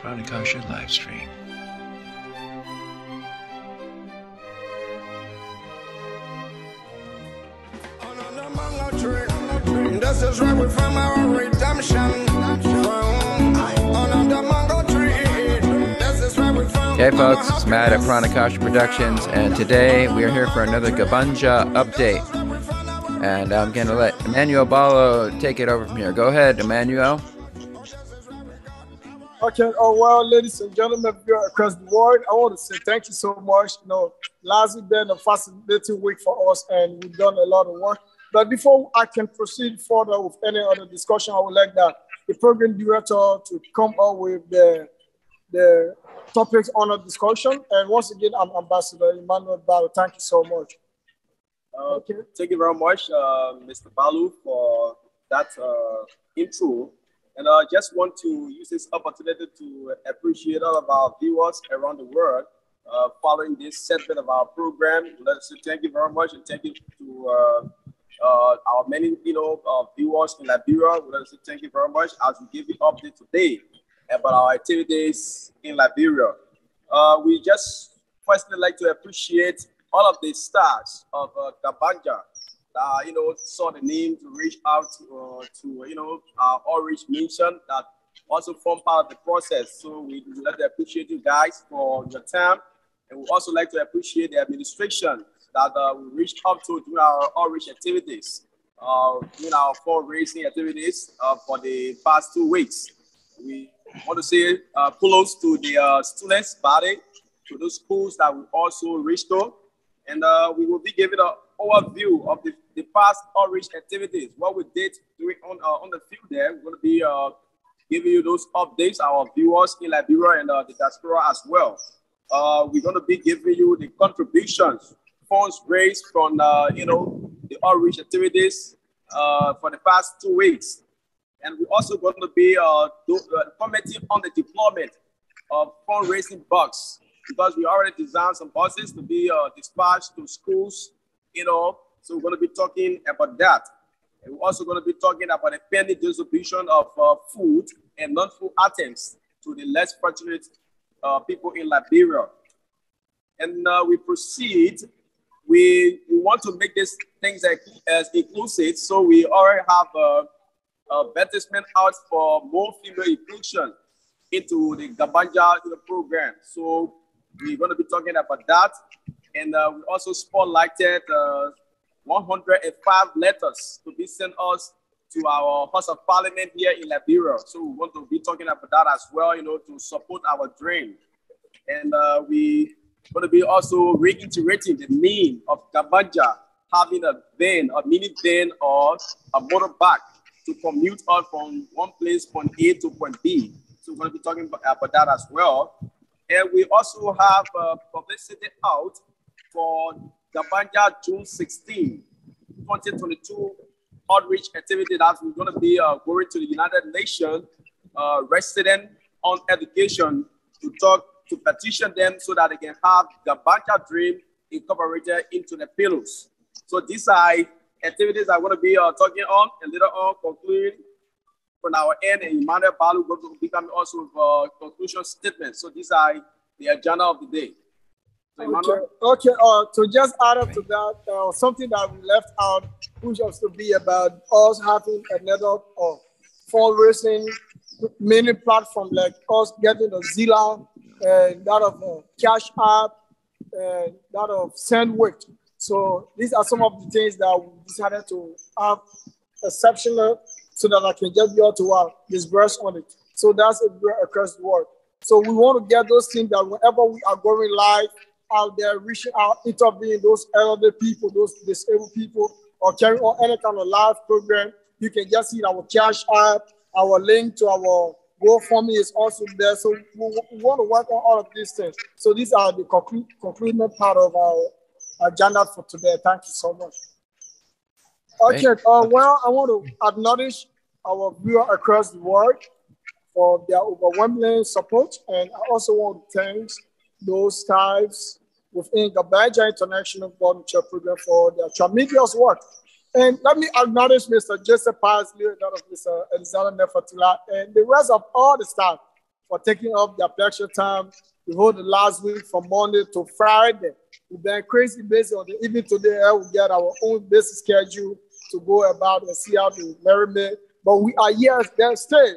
Pranakasha livestream. This is where we from our redemption. Hey folks, it's Matt at Pranakasha Productions, and today we are here for another Gabanja update. And I'm going to let Emmanuel Balo take it over from here. Go ahead, Emmanuel. Okay, well, ladies and gentlemen, across the world, I want to say thank you so much. Last week been a fascinating week for us, and we've done a lot of work. But before I can proceed further with any other discussion, I would like the program director to come up with the topics on the discussion. And once again, I'm Ambassador Emmanuel Balo. Thank you so much. Okay. Thank you very much, Mr. Balo, for that intro. And I just want to use this opportunity to appreciate all of our viewers around the world following this segment of our program. Let's say thank you very much, and thank you to our many viewers in Liberia. Let's say thank you very much as we give you update today about our activities in Liberia. We just firstly like to appreciate all of the stars of Gabanja. Saw the name to reach out to our outreach mission that also form part of the process. So we would like to appreciate you guys for your time, and we also like to appreciate the administration that we reached up to during our outreach activities, during our fundraising activities for the past 2 weeks. We want to say kudos to the students' body, to those schools that we also reached to, and we will be giving an overview of the past outreach activities, what we did on the field there. We're going to be giving you those updates, our viewers in Liberia and the diaspora as well. We're going to be giving you the contributions, funds raised from the outreach activities for the past 2 weeks. And we're also going to be commenting on the deployment of fundraising bucks, because we already designed some buses to be dispatched to schools, so we're going to be talking about that. And we're also going to be talking about the pending distribution of food and non-food items to the less fortunate people in Liberia. And we proceed. We want to make these things as inclusive, so we already have a advertisement out for more female inclusion into the Gabanja program. So we're going to be talking about that. And we also spotlighted 105 letters to be sent us to our House of Parliament here in Liberia. So we want to be talking about that as well, to support our dream. And we going to be also reiterating the name of Gabanja, having a van, a mini van or a motorbike to commute on from one place, point A to point B. So we're going to be talking about that as well. And we also have publicity out for Gabanja June 16, 2022 outreach activity that we're going to be going to the United Nations resident on education to petition them so that they can have Gabanja Dream incorporated into the pillars. So these are activities I'm going to be talking on, and later on concluding from our end, and Emmanuel Balo going to become also with a conclusion statement. So these are the agenda of the day. So okay. To just add up to that, something that we left out, which has to be about us having another fundraising mini platform, like us getting a Zilla, that of Cash App, and that of Sandwich. So these are some of the things that we decided to have exceptional, so that I can just be able to disperse on it. So that's across the world. So we want to get those things that whenever we are going live out there, reaching out, interviewing those elderly people, those disabled people, or carrying on any kind of live program, you can just see our Cash App, our link to our GoFundMe is also there. So we want to work on all of these things. So these are the concluding part of our agenda for today. Thank you so much. Okay, well, I want to acknowledge our viewers across the world for their overwhelming support, and I also want to thank those types within the Gabanja International Volunteer Program for their tremendous work. And let me acknowledge Mr. Joseph Leo, that of Mr. Alexander Nufeatalai, and the rest of all the staff for taking up their lecture time. We hold the last week from Monday to Friday. We've been crazy busy on the evening today. We get our own busy schedule to go about and see how the merriment. But we are here, then stay,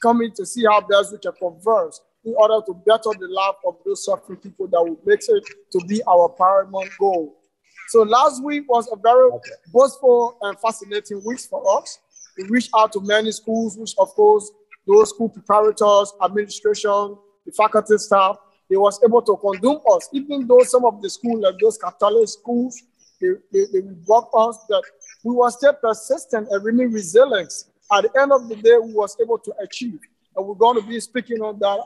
coming to see how best we can converse in order to better the life of those suffering people that will make it to be our paramount goal. So last week was a very boastful and fascinating week for us. We reached out to many schools, which of course, those school preparators, administration, the faculty staff, they was able to condone us, even though some of the schools, like those Catholic schools, they worked us, that we were still persistent and remain resilient. At the end of the day, we was able to achieve. And we're going to be speaking on that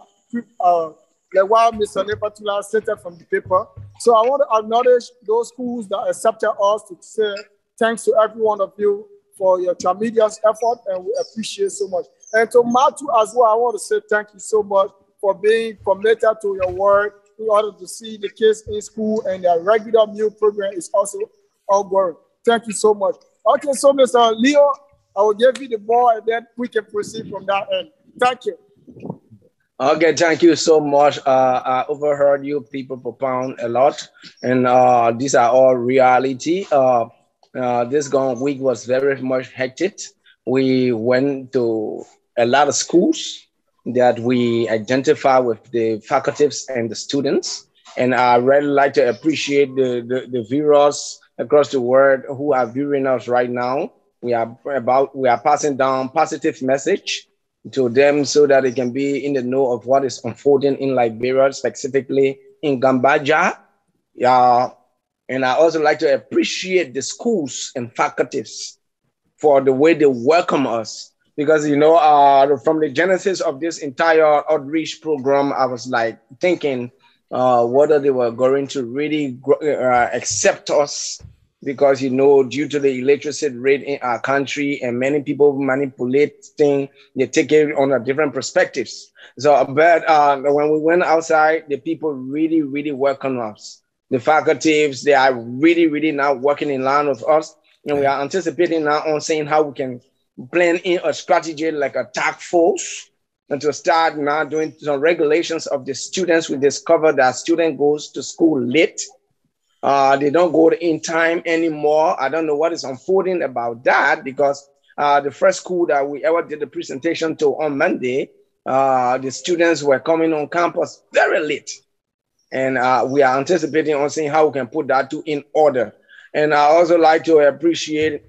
like while Mr. Nufeatalai stated from the paper. So I want to acknowledge those schools that accepted us, to say thanks to every one of you for your tremendous effort, and we appreciate so much. And to Matthew as well, I want to say thank you so much for being committed to your work in order to see the kids in school, and their regular meal program is also ongoing. Thank you so much. Okay, so Mr. Leo, I will give you the ball and then we can proceed from that end. Thank you. Okay, thank you so much. I overheard you people propound a lot, and these are all reality. This week was very much hectic. We went to a lot of schools that we identify with the faculties and the students. And I really like to appreciate the viewers across the world who are viewing us right now. We are passing down positive message to them so that they can be in the know of what is unfolding in Liberia, specifically in Gabanja. And I also like to appreciate the schools and faculties for the way they welcome us. Because, you know, from the genesis of this entire outreach program, I was like thinking whether they were going to really accept us, because, you know, due to the illiteracy rate in our country and many people manipulate things, they take it on a different perspectives. So, but when we went outside, the people really, really welcome us. The faculties, they are really, really now working in line with us. And we are anticipating now on saying how we can plan in a strategy like a task force, and to start now doing some regulations of the students. We discover that student goes to school late. They don't go in time anymore. I don't know what is unfolding about that, because the first school that we ever did the presentation to on Monday, the students were coming on campus very late. And we are anticipating on seeing how we can put that in order. And I also like to appreciate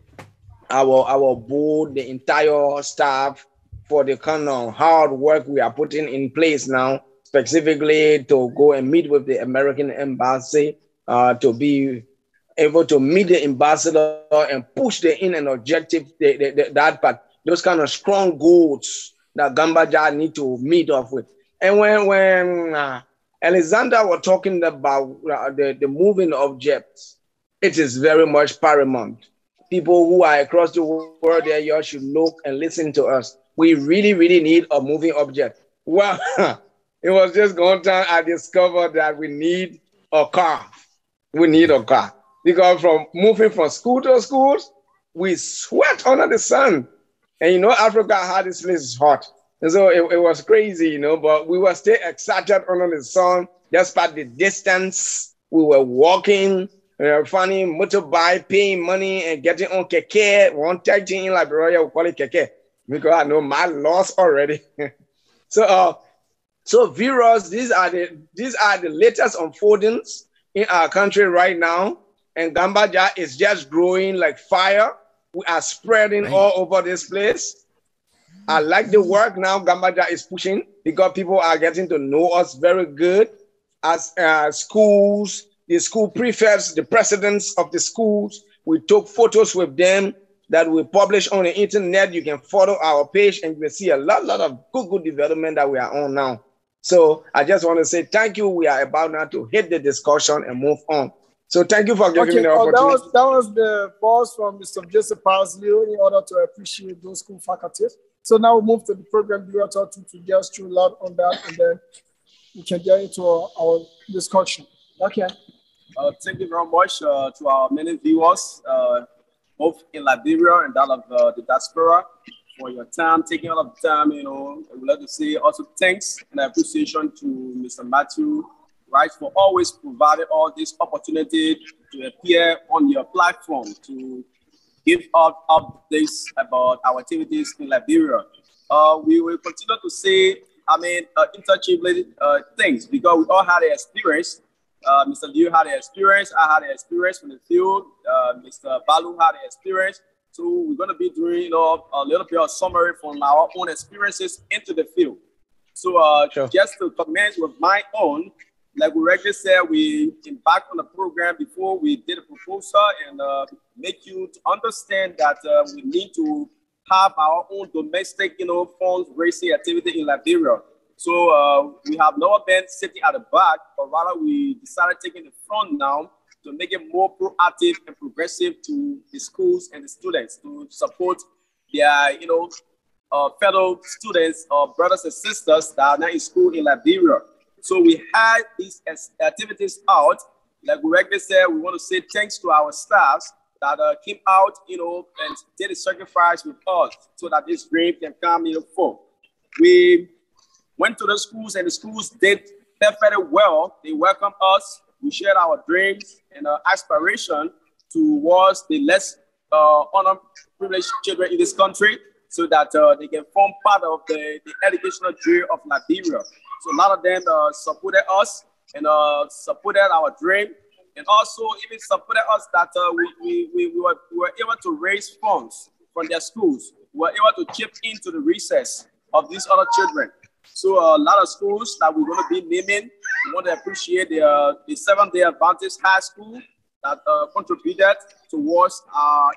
our board, the entire staff, for the kind of hard work we are putting in place now, specifically to go and meet with the American embassy, to be able to meet the ambassador and push in an objective, that part, those kind of strong goals that Gabanja need to meet up with. And when Alexander was talking about the moving objects, it is very much paramount. People who are across the world there, you should look and listen to us. We really, really need a moving object. Well, it was just one time I discovered that we need a car. We need a car. Because from moving from school to school, we sweat under the sun. And you know, Africa, how this place is hot. And so it was crazy, you know, but we were still excited under the sun, despite the distance. We were walking, finding motorbike, paying money, and getting on keke. 130 in Liberia, we call it keke, because I know my loss already. So viewers, these are the latest unfoldings in our country right now, and Gabanja is just growing like fire. We are spreading all over this place. I like the work now Gabanja is pushing, because people are getting to know us very good as schools, the school prefects, the presidents of the schools. We took photos with them that we publish on the internet. You can follow our page and you will see a lot of good development that we are on now. So I just want to say thank you. We are about now to hit the discussion and move on. So thank you for giving me the opportunity. That was the pause from Mr. Joseph Leo in order to appreciate those school faculties. So now we move to the program director to get through a lot on that, and then we can get into our discussion. Okay. Thank you very much to our many viewers, both in Liberia and that of the diaspora, for your time, taking all of the time, you know. I would like to say also thanks and appreciation to Mr. Matthew Weiss for always providing all this opportunity to appear on your platform to give out updates about our activities in Liberia. We will continue to say, interchangeably things because we all had an experience. Mr. Leo had an experience, I had an experience from the field, Mr. Balo had an experience. So we're going to be doing, you know, a little bit of summary from our own experiences into the field. So Sure. just to commence with my own, like we regularly said, we embarked on the program before we did a proposal and make you to understand that we need to have our own domestic, you know, fundraising activity in Liberia. So we have never been sitting at the back, but rather we decided taking the front now to make it more proactive and progressive to the schools and the students to support their, you know, fellow students or brothers and sisters that are not in school in Liberia. So we had these activities out. Like we regularly said, we want to say thanks to our staffs that came out, you know, and did a sacrifice with us so that this dream can come, you know, forth. We went to the schools and the schools did perfectly well. They welcomed us. We shared our dreams and aspiration towards the less honored privileged children in this country so that they can form part of the educational dream of Liberia. So a lot of them supported us and supported our dream and also even supported us that we were able to raise funds from their schools. We were able to chip into the recess of these other children. So a lot of schools that we're going to be naming, we want to appreciate the Seventh-day Adventist High School that contributed towards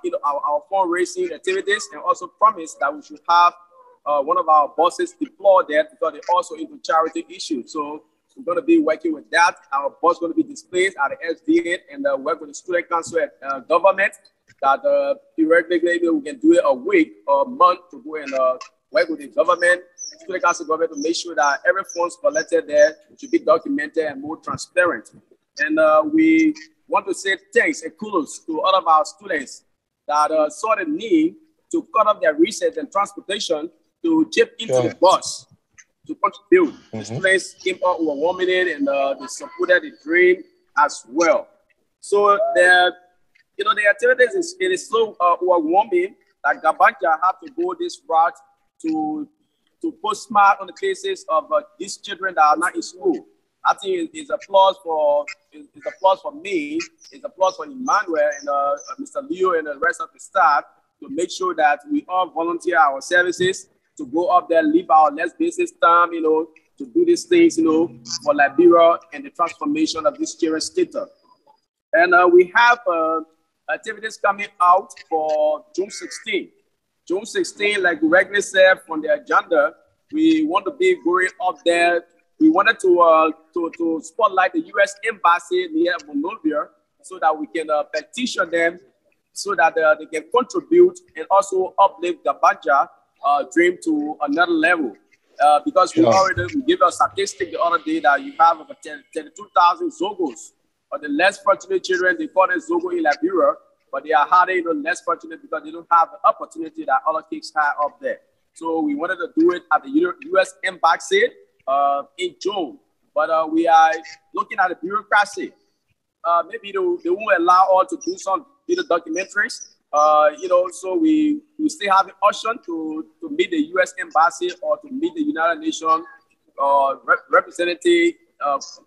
you know, our fundraising activities and also promised that we should have one of our bosses deployed there because they're also into charity issues. So we're going to be working with that. Our boss is going to be displayed at the SDA and work with the student council and government that periodically we can do it a week or a month to go and work with the government, student council government to make sure that every funds collected there should be documented and more transparent. And we want to say thanks and kudos to all of our students that saw the need to cut off their research and transportation to chip into the bus to contribute. The students came out overwhelming it and they supported the dream as well. So the activities is so overwhelming that Gabanja have to go this route to put smart on the faces of these children that are not in school. I think it's applause for me, it's applause for Emmanuel and Mr. Leo and the rest of the staff to make sure that we all volunteer our services to go up there, leave our less basis time, you know, to do these things, you know, for Liberia and the transformation of this children's status. And we have activities coming out for June 16. June 16, like we regularly said from the agenda, we want to be going up there. We wanted to spotlight the U.S. Embassy near Monrovia so that we can petition them so that they can contribute and also uplift Gabanja dream to another level. Because we gave a statistic the other day that you have over 32,000 Zogos, or the less fortunate children. They call them Zogo in Liberia, but they are harder, you know, less fortunate because they don't have the opportunity that other kids have up there. So we wanted to do it at the U.S. Embassy in June, but we are looking at the bureaucracy. Maybe they won't allow us to do some video documentaries. You know, so we still have an option to meet the U.S. Embassy or to meet the United Nations representative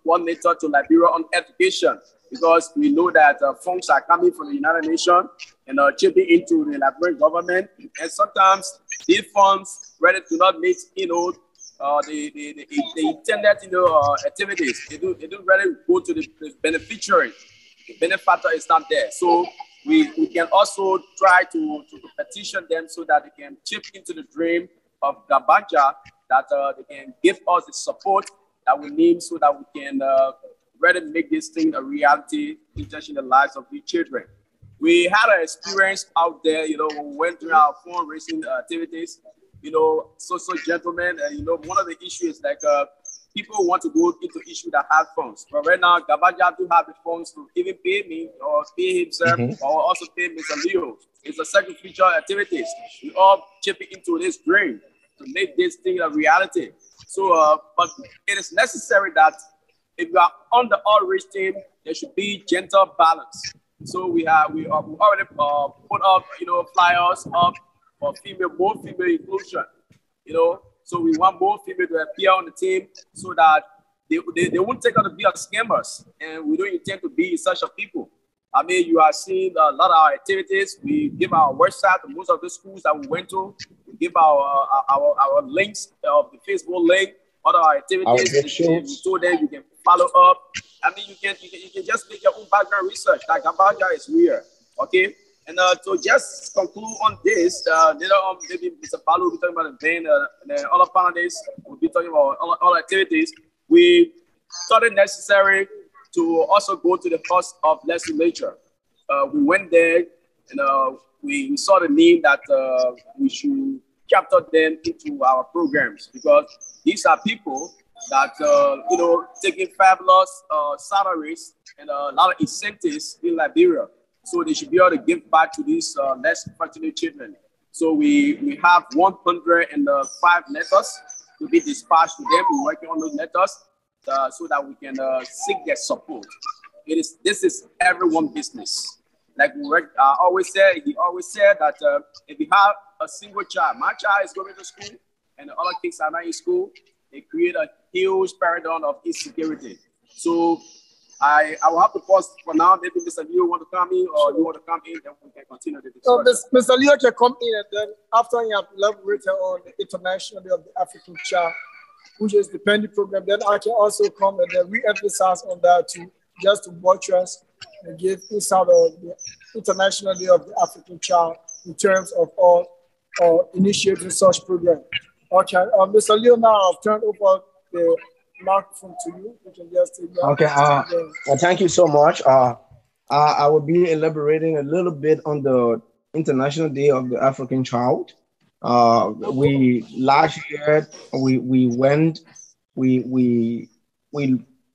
coordinator to Liberia on education, because we know that funds are coming from the United Nations and chipping into the Liberian government, and sometimes these funds ready to not meet, you know, the intended, you know, activities. They don't really go to the beneficiary. The benefactor is not there. So we can also try to petition them so that they can chip into the dream of Gabanja, that they can give us the support that we need so that we can really make this thing a reality in touching the lives of these children. We had an experience out there, you know, when we went through our fundraising activities, you know, social gentlemen, you know, one of the issues like people want to go into issue that have funds. But right now, Gabanja do have the funds to even pay me or pay himself or also pay Mr. Leo. It's a sacrificial activities. We all chip into this dream to make this thing a reality. So, but it is necessary that if you are on the outreach team, there should be gender balance. So we already put up, flyers up for more female inclusion, So we want more female to appear on the team so that they won't take out to be scammers, and we don't intend to be such a people. I mean, you are seeing a lot of our activities. We give our website to most of the schools that we went to. We give our links of the Facebook link, all our activities. We told them you can follow up. I mean, you can just make your own background research. Like Gabanja is real, okay? And to just conclude on this, later on, maybe Mr. Balo will be talking about the band, and then other panelists will be talking about all activities. We thought it necessary to also go to the course of legislature. We went there and we saw the need that we should capture them into our programs, because these are people that, taking fabulous salaries and a lot of incentives in Liberia. So they should be able to give back to these less fortunate children. So we have 105 letters to be dispatched to them. We're working on those letters so that we can seek their support. This is everyone's business. Like he always said that if you have a single child, my child is going to school and the other kids are not in school, they create a huge paradigm of insecurity. So I will have to pause for now. Maybe Mr. Leo want to come in, or you want to come in, then we can continue the discussion. So Mr. Leo can come in, and then after you have elaborated on the International Day of the African Child, which is the pending program, then I can also come and then re-emphasize on that too, just to buttress and give insight of the International Day of the African Child in terms of all initiating such program. Okay, Mr. Leo, now I've turned over the microphone to you. You can just take that. Okay. Well, thank you so much. I will be elaborating a little bit on the International Day of the African Child. Last year we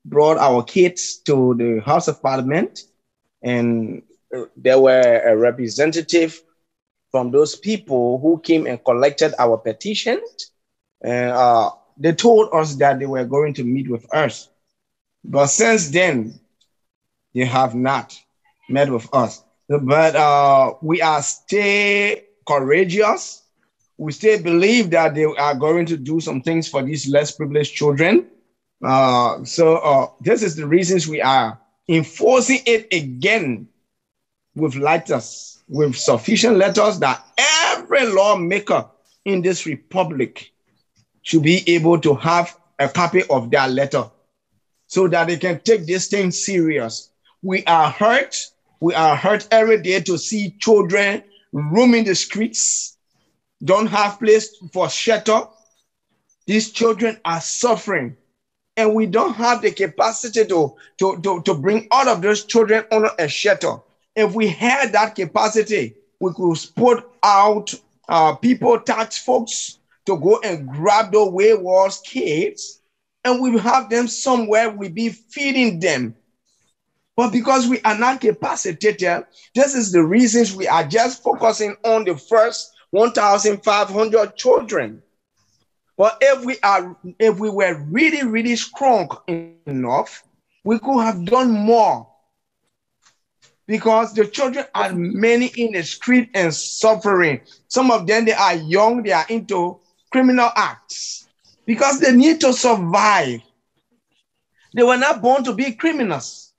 brought our kids to the House of Parliament, and there were a representative from those people who came and collected our petition, and they told us that they were going to meet with us. But since then, they have not met with us. But we are still courageous. We still believe that they are going to do some things for these less privileged children. So this is the reasons we are enforcing it again with letters, with sufficient letters that every lawmaker in this republic should be able to have a copy of their letter so that they can take this thing serious. We are hurt. We are hurt every day to see children roaming the streets, don't have place for shelter. These children are suffering, and we don't have the capacity to bring all of those children under a shelter. If we had that capacity, we could put out people, tax folks, to go and grab the wayward kids, and we have them somewhere, we be feeding them. But because we are not capacitated, this is the reasons we are just focusing on the first 1,500 children. But if we were really, really strong enough, we could have done more. Because the children are many in the street and suffering. Some of them, they are young, they are into criminal acts because they need to survive. They were not born to be criminals.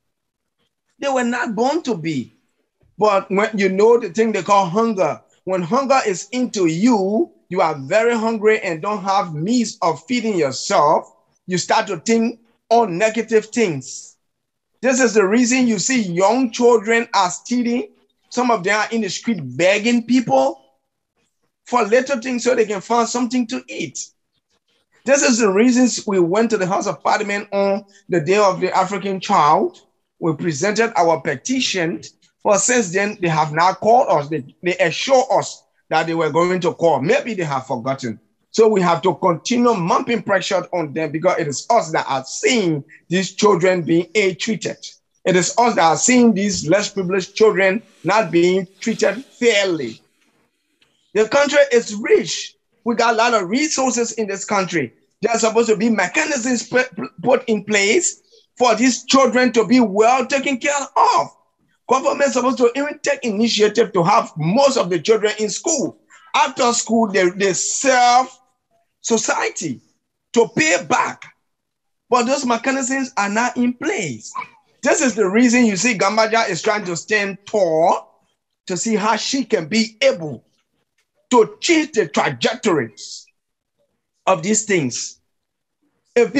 They were not born to be. But when you know the thing they call hunger, when hunger is into you, you are very hungry and don't have means of feeding yourself, you start to think on negative things. This is the reason you see young children are stealing. Some of them are in the street begging people for little things so they can find something to eat. This is the reasons we went to the House of Parliament on the Day of the African Child. We presented our petition, but since then, they have not called us. They assure us that they were going to call. Maybe they have forgotten. So we have to continue mounting pressure on them because it is us that are seeing these children being ill-treated. It is us that are seeing these less privileged children not being treated fairly. The country is rich. We got a lot of resources in this country. There are supposed to be mechanisms put in place for these children to be well taken care of. Government is supposed to even take initiative to have most of the children in school. After school, they serve society to pay back. But those mechanisms are not in place. This is the reason you see Gabanja is trying to stand tall to see how she can be able to change the trajectories of these things. If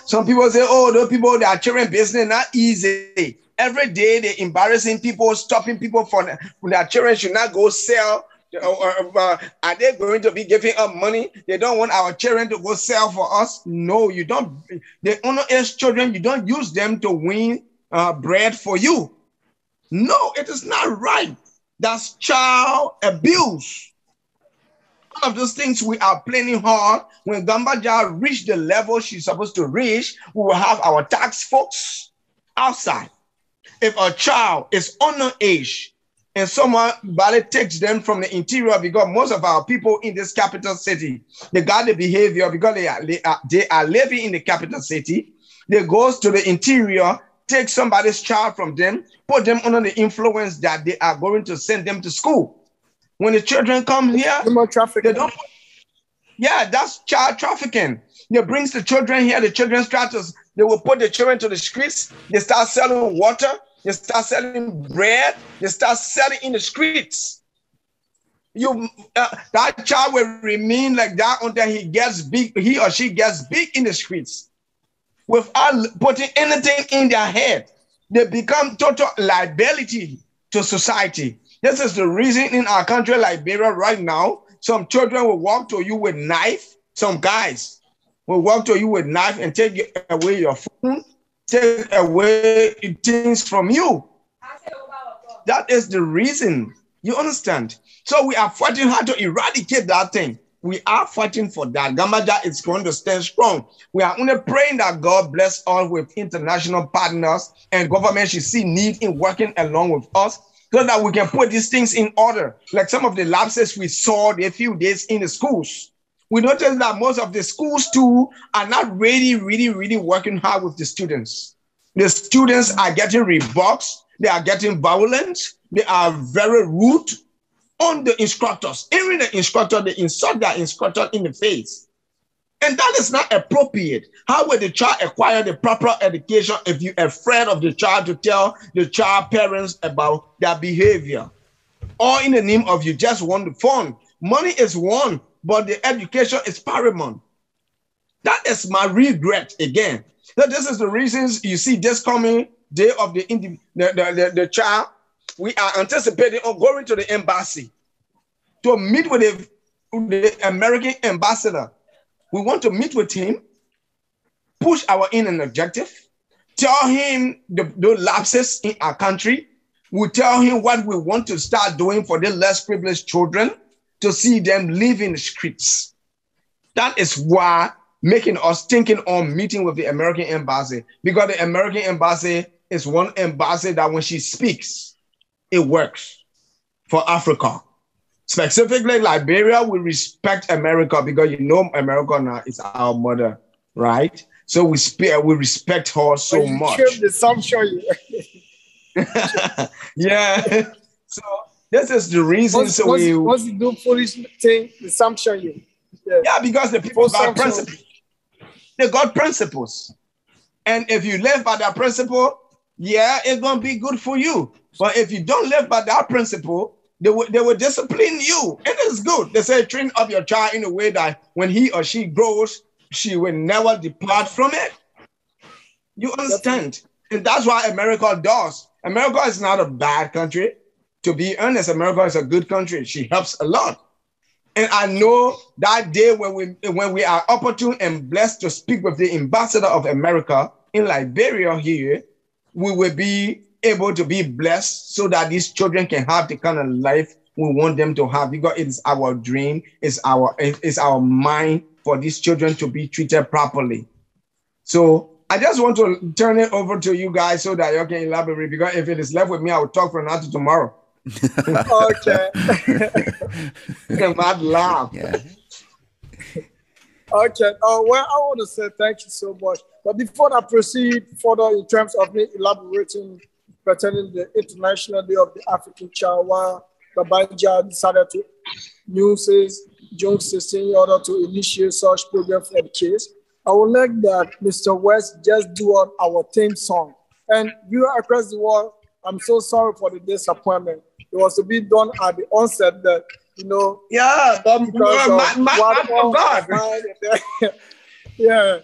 some people say, oh, those people, their children business not easy. Every day they're embarrassing people, stopping people from their children should not go sell. Are they going to be giving up money? They don't want our children to go sell for us. No, you don't. The underage children, you don't use them to win bread for you. No, it is not right. That's child abuse. All of those things we are planning hard. When Gabanja reach the level she's supposed to reach, we will have our tax folks outside. If a child is underage and somebody takes them from the interior, because most of our people in this capital city, they got the behavior because they are living in the capital city. They go to the interior, take somebody's child from them, put them under the influence that they are going to send them to school. When the children come here, they don't. Yeah, that's child trafficking. They brings the children here, the children's status. They will put the children to the streets. They start selling water. They start selling bread. They start selling in the streets. That child will remain like that until he gets big. He or she gets big in the streets. Without putting anything in their head, they become total liability to society. This is the reason in our country, Liberia, right now, some children will walk to you with knife. Some guys will walk to you with knife and take away your phone, take away things from you. That is the reason. You understand? So we are fighting hard to eradicate that thing. We are fighting for that. Gabanja is going to stand strong. We are only praying that God bless us with international partners and government should see need in working along with us so that we can put these things in order. Like some of the lapses we saw a few days in the schools. We noticed that most of the schools too are not really working hard with the students. The students are getting rebuffed. They are getting violent. They are very rude on the instructors. Even the instructor, they insult their instructor in the face. And that is not appropriate. How will the child acquire the proper education if you're afraid of the child to tell the child parents about their behavior? Or in the name of you just want the fun. Money is one, but the education is paramount. That is my regret again. So this is the reasons you see this coming day of the child. We are anticipating on going to the embassy to meet with the American ambassador. We want to meet with him, push our in an objective, tell him the lapses in our country. We tell him what we want to start doing for the less privileged children to see them live in the streets. That is why making us thinking on meeting with the American embassy, because the American embassy is one embassy that when she speaks, it works for Africa. Specifically, Liberia, we respect America because you know America now is our mother, right? So we respect her so much. Yeah. So this is the reason. What's the do foolish thing? The sanction you. Yeah, because the people got principles. They got principles, and if you live by that principle, yeah, it's gonna be good for you. But if you don't live by that principle, they will discipline you. And it's good. They say train up your child in a way that when he or she grows, she will never depart from it. You understand? And that's why America does. America is not a bad country. To be honest, America is a good country. She helps a lot. And I know that day when we are opportune and blessed to speak with the ambassador of America in Liberia here, we will be able to be blessed so that these children can have the kind of life we want them to have, because it is our dream, it's our mind for these children to be treated properly. So I just want to turn it over to you guys so that you can elaborate, because if it is left with me, I will talk from now to tomorrow. Okay. Mad laugh. Yeah. Okay. Well, I want to say thank you so much. But before I proceed further in terms of me elaborating pertaining the International Day of the African Child, while Gabanja decided to use June 16 in order to initiate such program for the kids, I would like that Mr. Weiss just do our theme song. And viewers across the world, I'm so sorry for the disappointment. It was to be done at the onset that, you know. Yeah, yeah.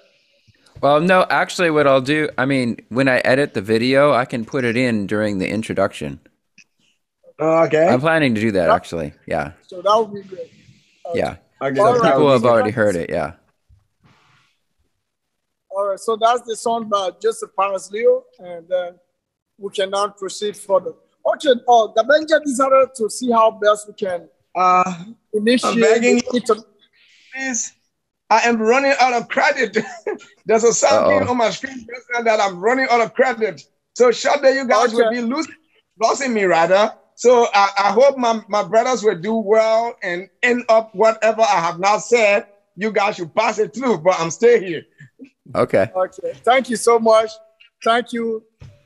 Well, no, actually what I'll do, I mean, when I edit the video, I can put it in during the introduction. Okay. I'm planning to do that, actually. Yeah. So that would be great. Yeah. Okay. So people have already heard it, yeah. All right, so that's the song by Joseph Leo, and then we can now proceed further. Okay, Gabanja decided to see how best we can initiate it. Please, I am running out of credit. There's a something on my screen that I'm running out of credit. So shortly you guys will be losing me rather. So I hope my brothers will do well and end up whatever I have now said. You guys should pass it through, but I'm still here. Okay. Okay. Thank you so much. Thank you.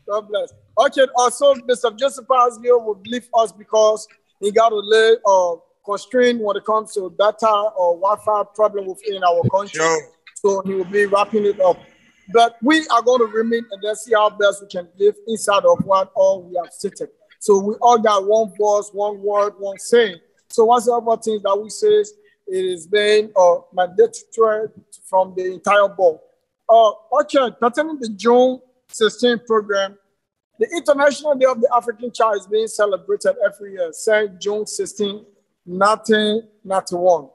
God bless. Okay. Also, Mr. Joseph Leo will leave us because he got a little constraint when it comes to data or Wi-Fi problem within our country. Sure. So he will be wrapping it up. But we are going to remain and then see how best we can live inside of what all we have stated. So we all got one voice, one word, one saying. So what's the other things that we say? It is being mandatory from the entire board. Okay, pertaining the June 16 program, the International Day of the African Child is being celebrated every year, since June 16, 1991.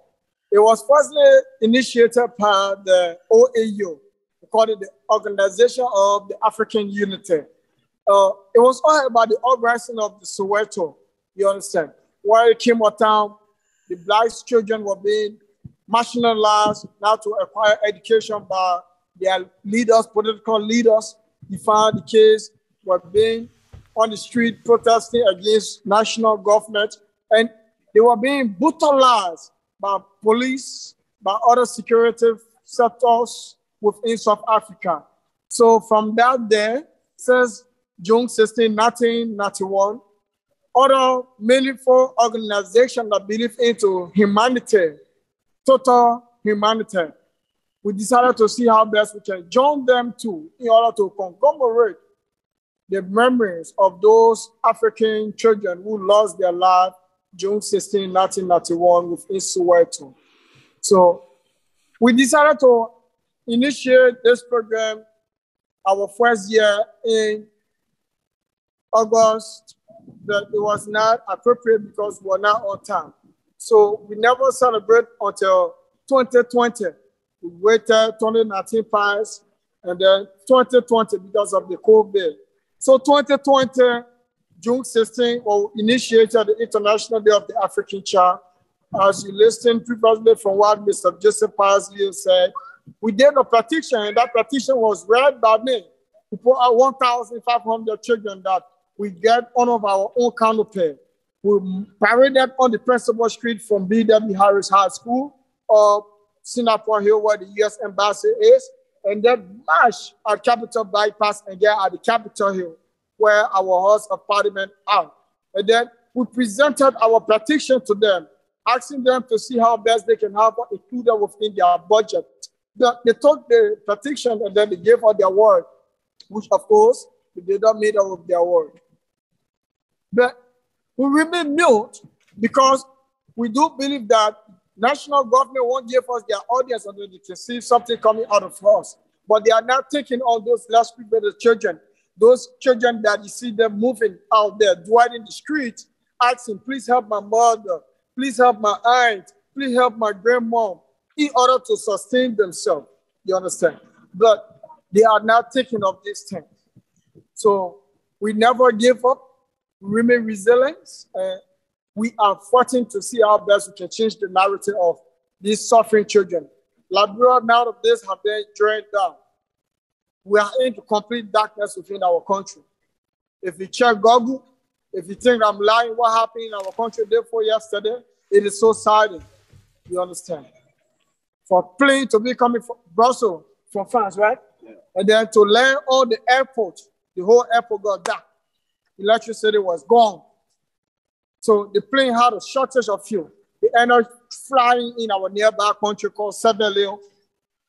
It was firstly initiated by the OAU, we call it the Organization of the African Unity. It was all about the uprising of the Soweto, you understand? While it came out town, the Black children were being marginalized now to acquire education by their leaders, political leaders. You found the kids were being on the street protesting against national government, and they were being brutalized by police, by other security sectors within South Africa. So from that day, since June 16, 1991, other meaningful organizations that believe into humanity, total humanity, we decided to see how best we can join them too in order to commemorate the memories of those African children who lost their life June 16, 1991 within Soweto. So we decided to initiate this program our first year in August, but it was not appropriate because we were not on time. So we never celebrate until 2020. We waited 2019 passed, and then 2020 because of the COVID. So 2020, June 16, we initiated the International Day of the African Child. As you listened previously from what Mr. Joseph Leo said, we did a petition, and that petition was read by me. We put out 1,500 children that we get one of our own canopy. We paraded on the principal street from B.W. Harris High School or Singapore Hill, where the U.S. Embassy is, and then march at Capitol Bypass and get at the Capitol Hill, where our House of Parliament are. And then we presented our petition to them, asking them to see how best they can have it included within their budget. They took the petition and then they gave us their word, which of course, they did not meet up with their word. But we remain mute because we do believe that national government won't give us their audience until they can see something coming out of us. But they are not taking all those less privileged children, those children that you see them moving out there, dwelling in the streets, asking, please help my mother, please help my aunt, please help my grandmom, in order to sustain themselves, you understand? But they are not taking up these things. So we never give up, we remain resilient, and we are fighting to see how best we can change the narrative of these suffering children. Liberia, now that this have been drained down, we are into complete darkness within our country. If you check Google, if you think I'm lying, what happened in our country day before yesterday, it is so saddening. You understand? For plane to be coming from Brussels, from France, right? Yeah. And then to land on the airport, the whole airport got dark. Electricity was gone. So the plane had a shortage of fuel. They ended up flying in our nearby country called Sierra Leone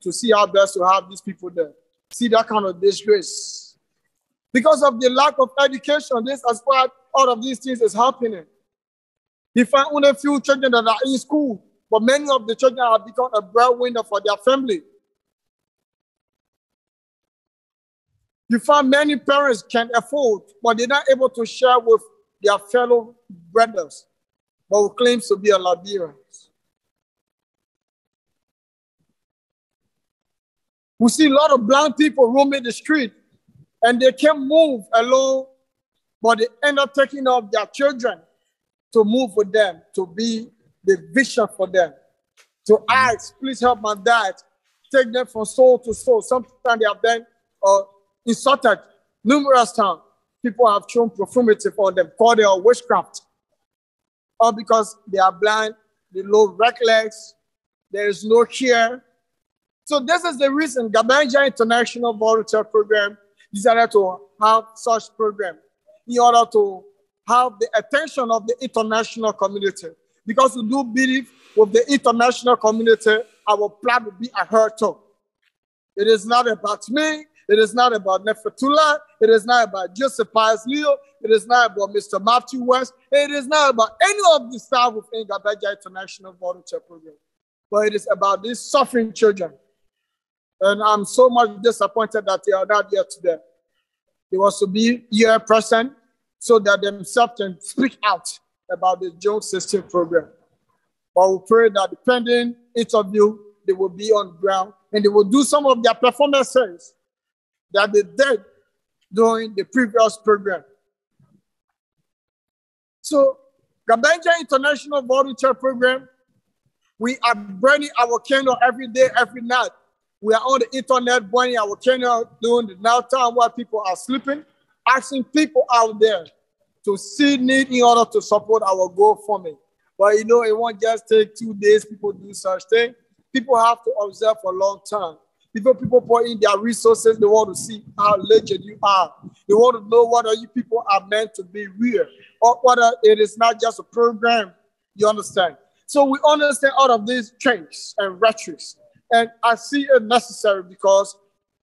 to see how best to have these people there. See that kind of disgrace. Because of the lack of education, this is why all of these things is happening. You find only a few children that are in school, but many of the children have become a breadwinner for their family. You find many parents can afford, but they're not able to share with their fellow brothers, but who claims to be a Liberian. We see a lot of blind people roaming the street, and they can't move alone, but they end up taking up their children to move with them, to be the vision for them, to ask, please help my dad, take them from soul to soul. Sometimes they have been insulted numerous times. People have shown profanity for them, called it witchcraft. Or because they are blind, they low reckless, there is no care. So this is the reason Gabanja International Volunteer Program decided to have such program in order to have the attention of the international community. Because we do believe with the international community, our plan will be heard too. It is not about me. It is not about Nufeatalai. It is not about Joseph Leo. It is not about Mr. Matthew Weiss. It is not about any of the staff within Gabanja International Volunteer Program. But it is about these suffering children. And I'm so much disappointed that they are not here today. They was to be here present so that themselves can speak out about the Jones System program. But we pray that depending interview, they will be on ground and they will do some of their performances that they did during the previous program. So, Gabanja International Volunteer Program, we are burning our candle every day, every night. We are on the internet burning our candle during the night time while people are sleeping, asking people out there to see need in order to support our GoFundMe. But you know, it won't just take 2 days, people do such thing. People have to observe for a long time. People put in their resources, they want to see how legit you are. They want to know whether you people are meant to be real or whether it is not just a program, you understand? So we understand all of these trends and rhetorics. And I see it necessary because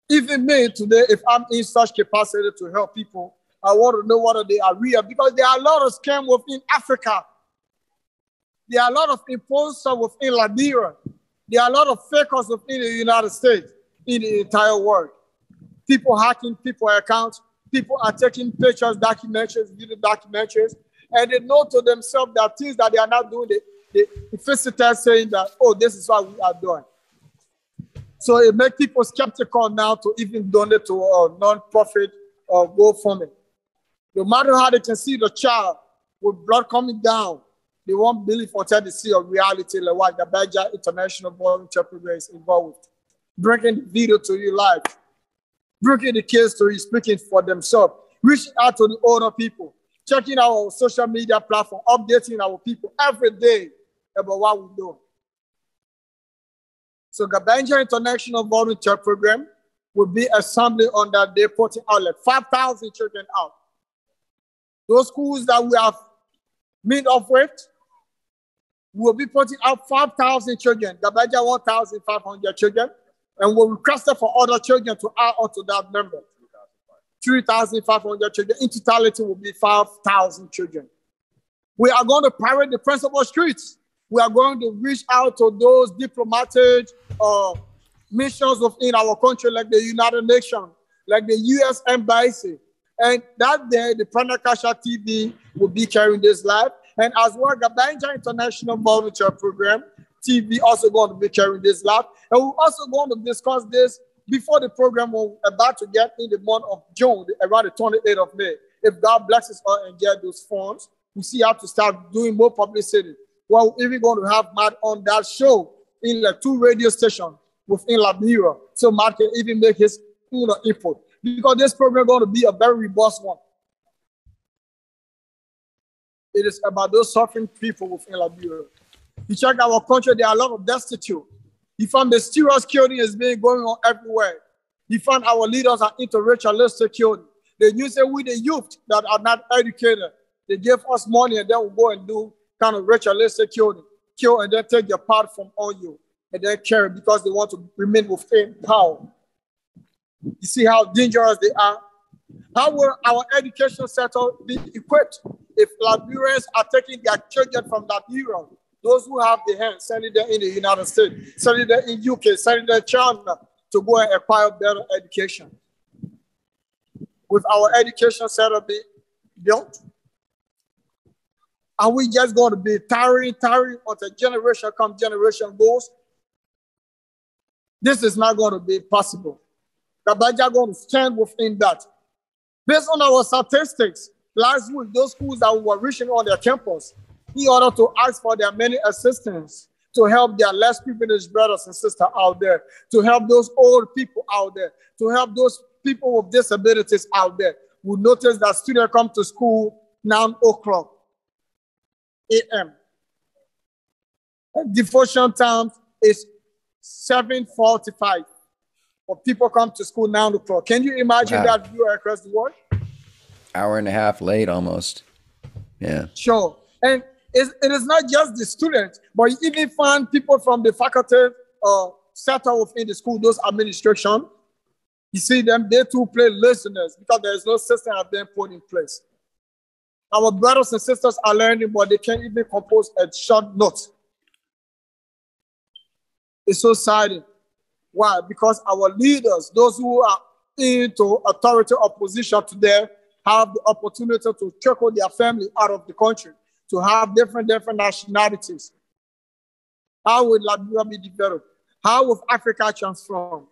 even me today, if I'm in such capacity to help people, I want to know whether they are real because there are a lot of scams within Africa. There are a lot of imposters within Liberia. There are a lot of fakers within the United States, in the entire world. People hacking people's accounts. People are taking pictures, documentaries, video documentaries, and they know to themselves that things that they are not doing, the visitors saying that, oh, this is what we are doing. So it makes people skeptical now to even donate to a non-profit or GoFundMe. No matter how they can see the child with blood coming down, they won't believe until they see a reality like what the Gabanja International Volunteer Program is involved with. Bringing the video to you live, bringing the kids to you, speaking for themselves, reaching out to the older people, checking our social media platform, updating our people every day about what we're doing. So Gabanja International Volunteer Program will be assembling on that day, putting out like 5,000 children out. Those schools that we have met up with, we'll be putting out 5,000 children, Gabanja 1,500 children, and we'll request for other children to add onto that number. 3,500 children. In totality, will be 5,000 children. We are going to parade the principal streets. We are going to reach out to those diplomatic missions within our country, like the United Nations, like the U.S. Embassy. And that day, the Pranakasha TV will be carrying this live. And as well, Gabanja International Volunteer Program TV also going to be carrying this live. And we're also going to discuss this before the program we're about to get in the month of June, around the 28th of May. If God blesses us and get those funds, We see how to start doing more publicity. Well, we're even going to have Matt on that show in like 2 radio stations within Liberia, so Matt can even make his input. Because this program is going to be a very robust one. It is about those suffering people within Liberia. You check our country, there are a lot of destitute. You find the serious killing is being going on everywhere. You find our leaders are into ritualistic killing. They use it with the youth that are not educated. They give us money and then we go and do kind of ritualistic killing. Kill and then take your part from on you and then carry because they want to remain within power. You see how dangerous they are? How will our education sector be equipped if Liberians are taking their children from Liberia? Those who have the hands, sending them in the United States, sending them in UK, sending them in China to go and acquire better education. With our education sector be built, are we just going to be tiring until generation comes, generation goes? This is not going to be possible. Gabanja is going to stand within that. Based on our statistics, last week, those schools that were reaching on their campus, in order to ask for their many assistance to help their less privileged brothers and sisters out there, to help those old people out there, to help those people with disabilities out there. We notice that students come to school 9 o'clock a.m. Devotion time is 7:45. But people come to school 9 o'clock. Can you imagine that view across the world? Hour and a half late almost. Yeah. Sure. And it is not just the students, but you even find people from the faculty sector within the school, those administration. You see them, they too play listeners because there is no system have been put in place. Our brothers and sisters are learning, but they can't even compose a short note. It's so sad. Why? Because our leaders, those who are into authority or position today, have the opportunity to trickle their family out of the country, to have different nationalities. How would Liberia be developed? How would Africa transformed?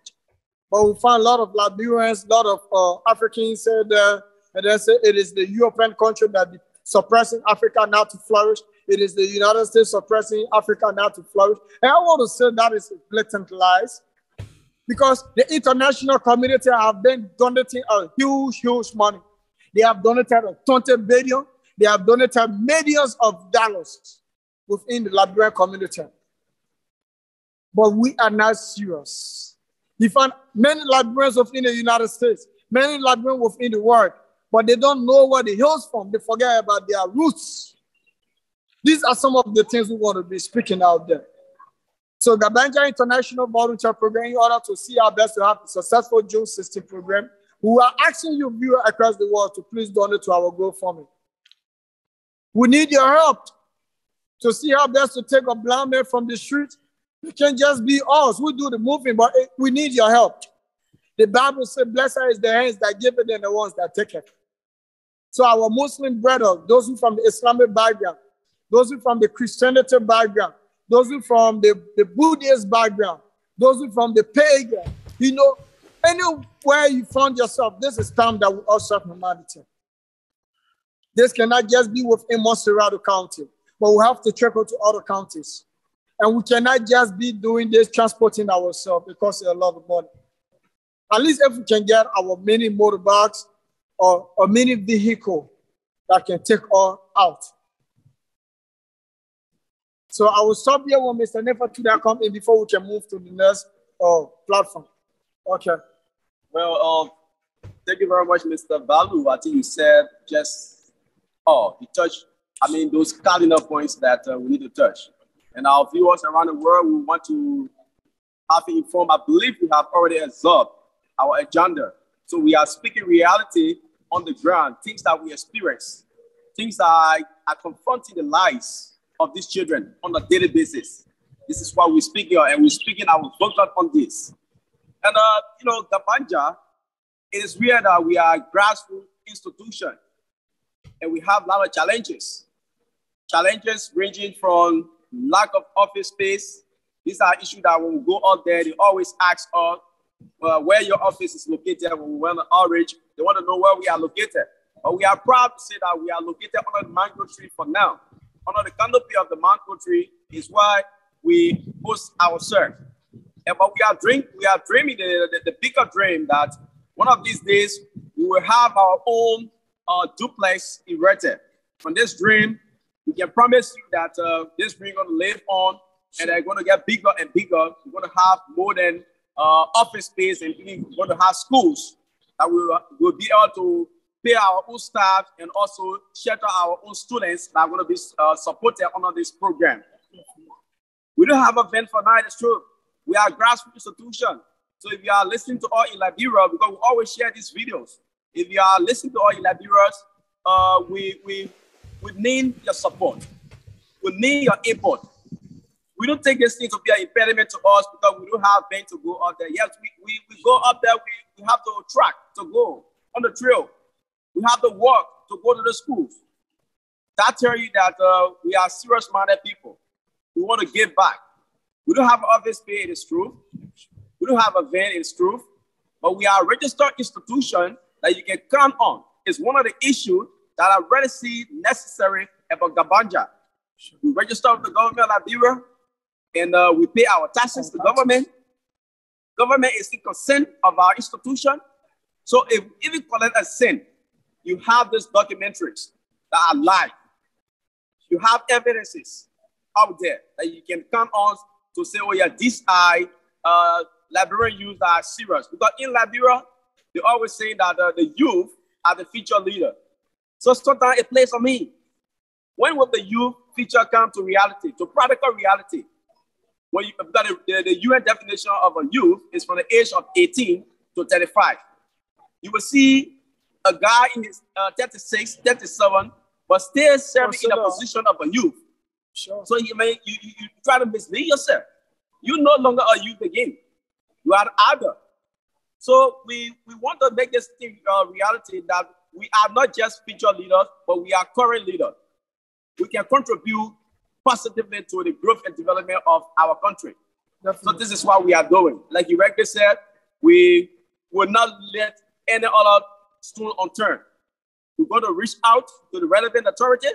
But we find a lot of Liberians, a lot of Africans say there, and they say it is the European country that is suppressing Africa now to flourish. It is the United States suppressing Africa now to flourish. And I want to say that is blatant lies, because the international community have been donating a huge money. They have donated 20 billion. They have donated millions of dollars within the Liberian community. But we are not serious. You find many Liberians within the United States, many Liberians within the world, but they don't know where the hill's from. They forget about their roots. These are some of the things we want to be speaking out there. So Gabanja International Volunteer Program, in order to see our best to have a successful June 16 program, we are asking you viewers across the world to please donate to our GoFundMe. We need your help to see how best to take a blind man from the street. It can't just be us. We do the moving, but we need your help. The Bible says, blessed is the hands that give it and the ones that take it. So our Muslim brothers, those who from the Islamic background, those who from the Christianity background, those who from the Buddhist background, those who from the pagan, you know, anywhere you found yourself, this is time that we all serve humanity. This cannot just be within Montserrat County, but we have to trickle to other counties. And we cannot just be doing this, transporting ourselves, because it's a lot of money. At least if we can get our mini motorbikes or a mini vehicle that can take all out. So I will stop here when Mr. Nufeatalai come in before we can move to the next platform. Okay. Well, thank you very much, Mr. Balo. I think you said just, you touched, those cardinal points that we need to touch. And our viewers around the world, we want to have it informed. I believe we have already absorbed our agenda. So we are speaking reality on the ground, things that we experience, things that are confronting the lives of these children on a daily basis. This is why we speak here, and we're speaking our focus on this. And, Gabanja, it is weird that we are a grassroots institution, and we have a lot of challenges. Challenges ranging from lack of office space. These are issues that when we go out there, they always ask us where your office is located. When we want to outreach, they want to know where we are located. But we are proud to say that we are located under the mango tree for now. Under the canopy of the mango tree is why we host ourselves. But we are dreaming the bigger dream that one of these days we will have our own duplex erected. From this dream, we can promise you that this dream is going to live on, and they're going to get bigger and bigger. We're going to have more than office space, and we're going to have schools that will be able to pay our own staff and also shelter our own students that are going to be supported under this program. We don't have a event for now, it's true. We are a grassroots institution. So if you are listening to all in Liberia, because we always share these videos, if you are listening to all in Liberia, we need your support. We need your input. We don't take this thing to be an impediment to us because we don't have men to go out there. Yes, we go up there, we have the track to go on the trail. We have the work to go to the schools. That tells you that we are serious-minded people. We want to give back. We don't have office pay, it is true. We don't have a van, it is true. But we are a registered institution that you can count on. It's one of the issues that I really see necessary about Gabanja. We register with the government of Liberia, and we pay our taxes to government. Government is in consent of our institution. So if we collect a sin, you have these documentaries that are live. You have evidences out there that you can count on to say, oh yeah, these are Liberian youth that are serious. Because in Liberia, they always say that the youth are the future leader. So sometimes it plays on me. When will the youth future come to reality, to practical reality? When you got the UN definition of a youth is from the age of 18 to 35. You will see a guy in his 36, 37, but still serving in the position of a youth. Sure. So you try to mislead yourself. You're no longer a youth again. You are adult. So we want to make this thing reality that we are not just future leaders, but we are current leaders. We can contribute positively to the growth and development of our country. Definitely. So this is what we are doing. Like you rightly said, we will not let any other stone unturned. We're going to reach out to the relevant authority.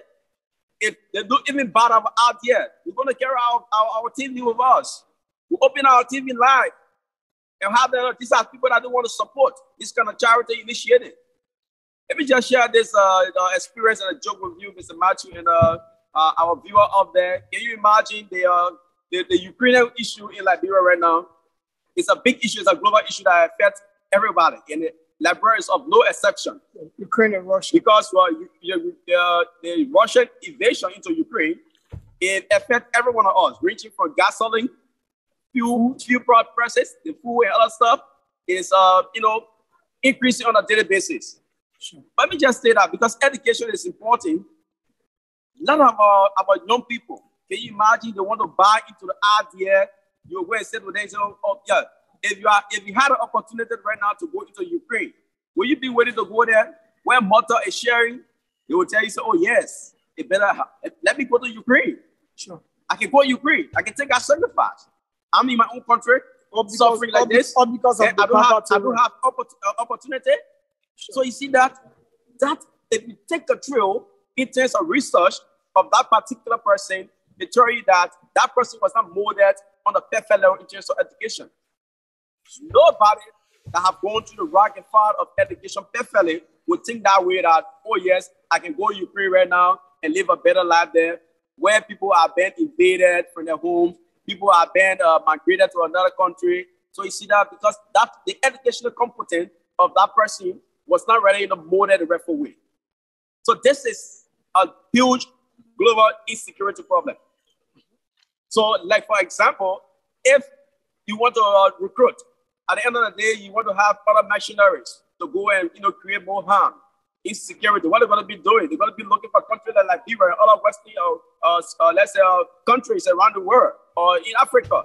If they don't even bother out here, we're going to carry our TV with us. We open our TV live and have these are people that don't want to support this kind of charity initiative. Let me just share this experience and a joke with you, Mr. Matthew, and our viewer up there. Can you imagine the Ukrainian issue in Liberia right now? It's a big issue. It's a global issue that affects everybody, and Liberia is of no exception. Ukraine and Russia. Because the Russian invasion into Ukraine, it affects every one of us, ranging from gasoline, fuel prices, the food and other stuff is increasing on a daily basis. Sure. Let me just say that because education is important. A lot of our young people, can you imagine they want to buy into the idea? You go and say to them, oh yeah, if you had an opportunity right now to go into Ukraine, will you be ready to go there? When mother is sharing, they will tell you, oh yes, it better let me go to Ukraine. Sure, I can go to Ukraine. I can take that sacrifice. I'm in my own country, suffering like this, or because of I don't have opportunity. Sure. So you see that if you take a trail in terms of research of that particular person, they tell you that that person was not molded on the perfect level in terms of education. Nobody that have gone through the rock and fire of education perfectly would think that way that, oh yes, I can go to Ukraine right now and live a better life there, where people are being invaded from their homes, people are being migrated to another country. So you see that because the educational competence of that person was not ready to molded the rightful way. So this is a huge global insecurity problem. So like, for example, if you want to recruit, at the end of the day, you want to have other mercenaries to go and create more harm, insecurity. What they're going to be doing? They're going to be looking for countries like Liberia, other Western, let's say, countries around the world or in Africa,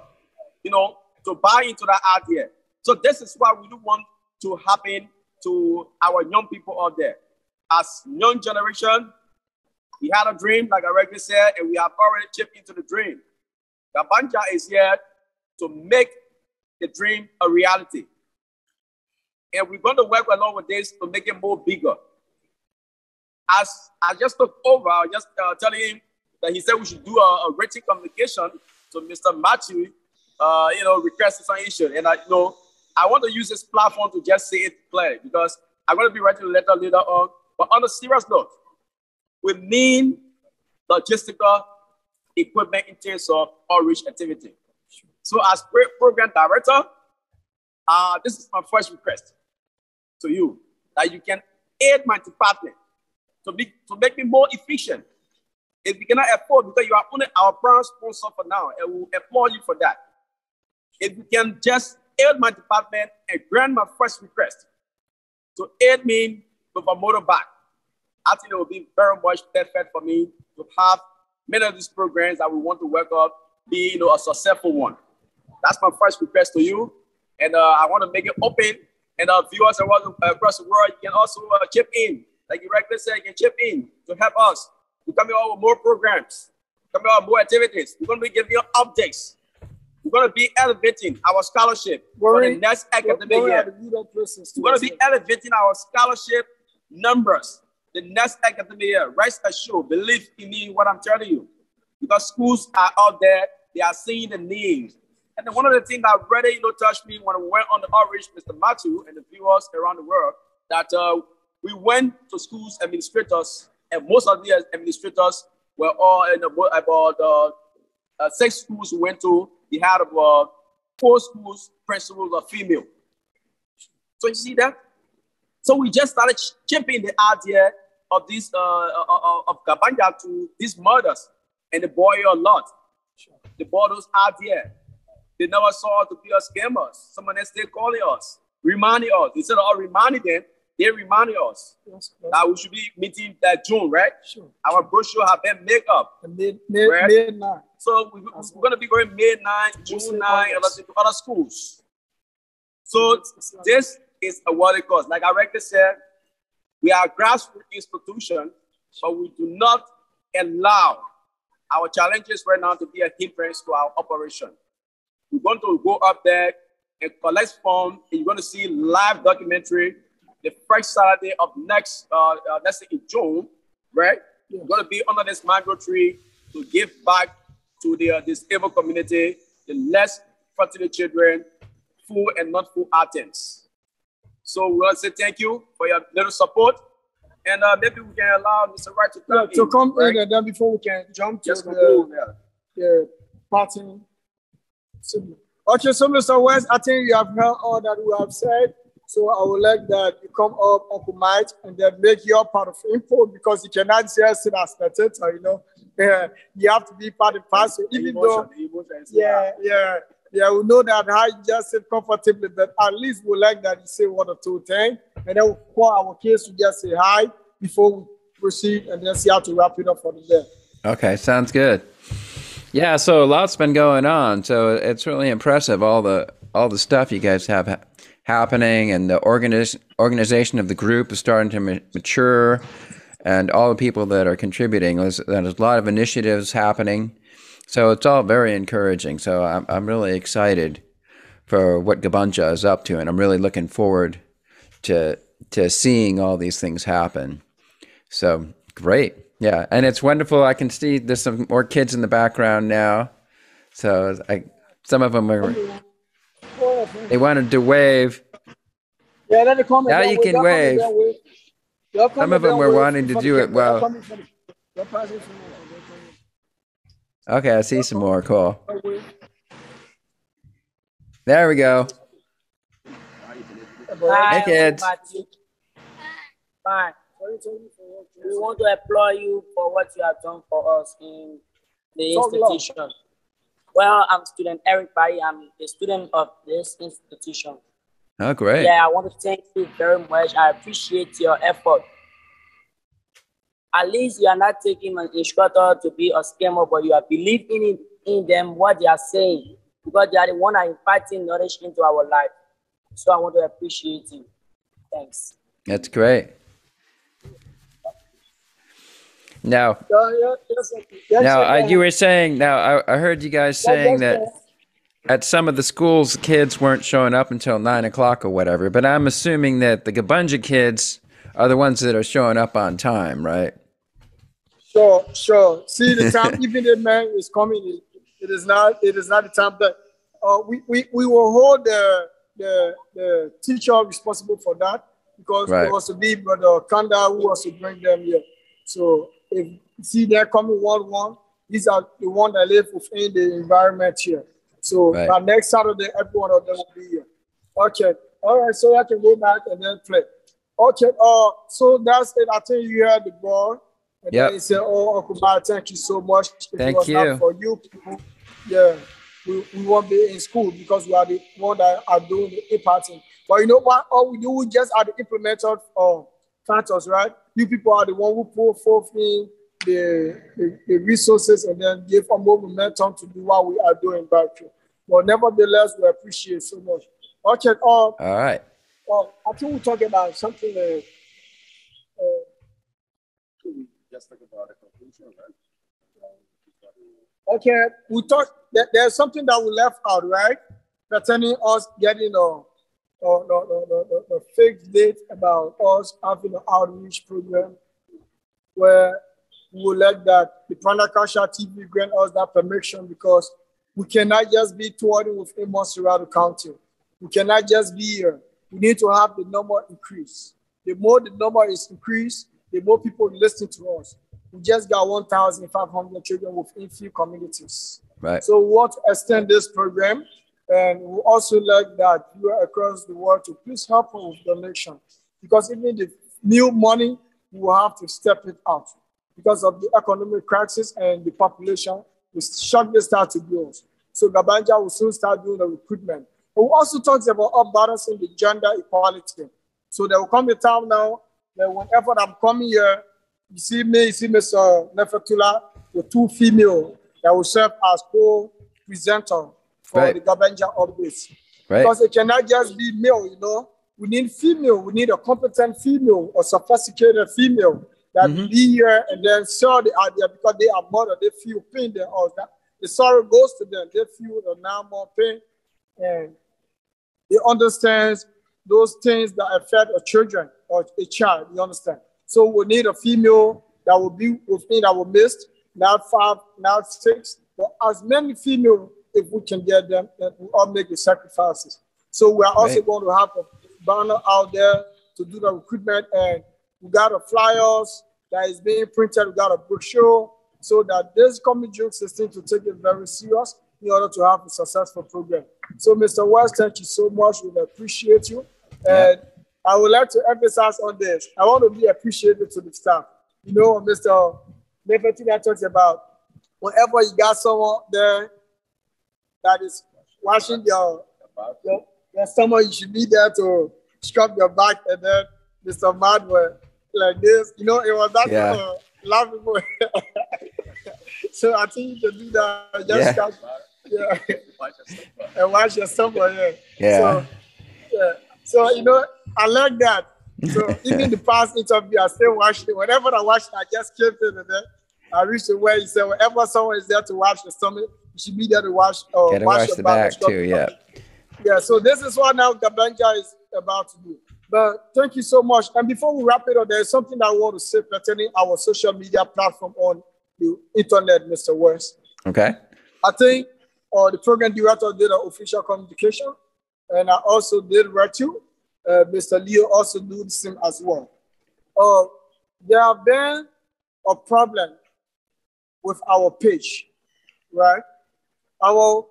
to buy into that idea. So this is what we do want to happen to our young people out there. As young generation, we had a dream, like I already said, and we have already chipped into the dream. Gabanja is here to make the dream a reality. And we're going to work along with this to make it more bigger. as I just took over, I was just telling him that he said we should do a written communication to Mr. Matthew, requesting some issue. And I want to use this platform to just say it clearly because I'm going to be writing a letter later on. But on a serious note, we need logistical equipment in terms of outreach activity. So as program director, this is my first request to you, that you can aid my department to make me more efficient. If we cannot afford, because you are only our brand sponsor for now, and we'll applaud you for that. If you can just aid my department and grant my first request to aid me with a motorbike, I think it will be very much perfect for me to have many of these programs that we want to work on be a successful one. That's my first request to you. And I want to make it open. And viewers across the world, you can also chip in. Like you regularly said, you can chip in to help us to come out with more programs, come out with more activities. We're going to be giving you updates. We're going to be elevating our scholarship for the next academic year. We're going to be elevating our scholarship numbers the next academic year. Rest assured, believe in me what I'm telling you. Because schools are out there, they are seeing the needs. And then one of the things that really touched me when we went on the outreach, Mr. Matthew and the viewers around the world, that we went to schools administrators, and most of the administrators were all in about 6 schools we went to. We had about 4 schools, principals are female. So you see that? So we just started chipping the idea of this of Gabanja to these mothers, and they bought a lot. They bought those ideas. They never saw to be us scammers. Someone else still calling us, reminding us. Instead of reminding them, they reminded us that we should be meeting that June, right? Sure. Our brochure have been made up. May 9. So we're going to be going May 9, June 9, and to other schools. So this is a what it costs. Like I regularly said, we are a grassroots institution, but we do not allow our challenges right now to be a hindrance to our operation. We're going to go up there and collect forms, and you're going to see live documentary the first Saturday of next, let's say in June, right? Yes. We're going to be under this mango tree to give back to the disabled community, the less fertile children, full and not full items. So we want to say thank you for your little support. And maybe we can allow Mr. Wright to come in, and then before we can jump to the party. Okay, so Mr. West, I think you have heard all that we have said. So I would like that you come up, Uncle Mike, and then make your part of input, because you cannot just sit as spectator, you have to be part of the party. Even though, we know that how you just sit comfortably, but at least we like that you say 1 or 2 things, and then we'll call our kids to just say hi before we proceed, and then see how to wrap it up for the day. Okay, sounds good. Yeah, so a lot's been going on, so it's really impressive, all the stuff you guys have happening, and the organization of the group is starting to mature, and all the people that are contributing. There's a lot of initiatives happening, so it's all very encouraging. So I'm really excited for what Gabanja is up to, and I'm really looking forward to seeing all these things happen. So great. Yeah, and it's wonderful. I can see there's some more kids in the background now. So some of them they wanted to wave. Yeah, let me comment. Now you can wave. Some of them were wanting to do it well. Okay, I see some more. Cool. There we go. Hey, kids. Fine. We want to applaud you for what you have done for us in the institution. Well, I'm student Eric Bai. I'm a student of this institution. Oh, great. Yeah, I want to thank you very much. I appreciate your effort. At least you are not taking an instructor to be a scammer, but you are believing in them, what they are saying, because they are the one that are imparting knowledge into our life. So I want to appreciate you. Thanks. That's great. Now, you were saying, I heard you guys saying that at some of the schools, kids weren't showing up until 9 o'clock or whatever, but I'm assuming that the Gabanja kids are the ones that are showing up on time, right? Sure. See, the time even the man is coming. It is not the time that we will hold the teacher responsible for that, because it was to be Brother Kanda who was to bring them here. So if you see they're coming 1-1, these are the ones that live within the environment here. So by next Saturday, every one of them will be here. Okay. All right. So I can go back and then play. Okay. So that's it. I think you had the ball. And then he said, "Oh, Uncle Bob, thank you so much. Thank you. Not for you people, yeah, we won't be in school because we are the one that are doing the imparting. But you know what? All we do, we just are the implemented factors, right? You people are the one who put forth in the resources and then give a more momentum to do what we are doing back here. But nevertheless, we appreciate so much. Okay. All right. I think we're talking about something. Just talk about the conclusion, right? Okay, we talked. There's something that we left out, right? Pertaining us getting a fixed date about us having an outreach program where we will let that the Pranakasha TV grant us that permission, because we cannot just be touring within Montserrat County. We cannot just be here. We need to have the number increase. The more the number is increased, the more people listen to us. We just got 1,500 children within few communities. Right. So we want to extend this program, and we also like that you are across the world to please help us with donation, because even the new money, we will have to step it out because of the economic crisis and the population will shortly start to grow. So Gabanja will soon start doing the recruitment. But we also talked about balancing the gender equality. So there will come a time now that whenever I'm coming here, you see Mr. Nufeatalai with 2 female that will serve as co-presenter for the Gabanja updates. Right. Because it cannot just be male, you know. We need female. We need a competent female or sophisticated female that will be here and then sell the idea, because they are mother, they feel pain there. Or that the sorrow goes to them. They feel the now more pain, and they understand those things that affect a children or a child, you understand? So we need a female that will be within our midst, not 5, not 6, but as many female, if we can get them, then we all make the sacrifices. So we are also going to have a banner out there to do the recruitment, and we got a flyers that is being printed, we got a brochure, so that this coming June 16 to take it very serious in order to have a successful program. So Mr. Weiss, thank you so much. We appreciate you. And I would like to emphasize on this. I want to be appreciative to the staff. You know, Mr. Nufeatalai talks about whenever you got someone there that is washing your stomach, you should be there to scrub your back, and then Mr. Madwell like this. You know, it was that laughable. So I think you can do that. Just scrub, and wash your stomach. So, you know, I like that. So even the past interview, I still watched it. Whenever I watched it, I just kept it, and then I reached the way he said, whenever someone is there to wash the stomach, you should be there to wash the back too, Yeah, so this is what now Gabanja is about to do. But thank you so much. And before we wrap it up, there's something I want to say pertaining our social media platform on the internet, Mr. Weiss. Okay. I think the program director did an official communication, and I also did write you. Mr. Leo also do the same as well. There have been a problem with our page, right? Our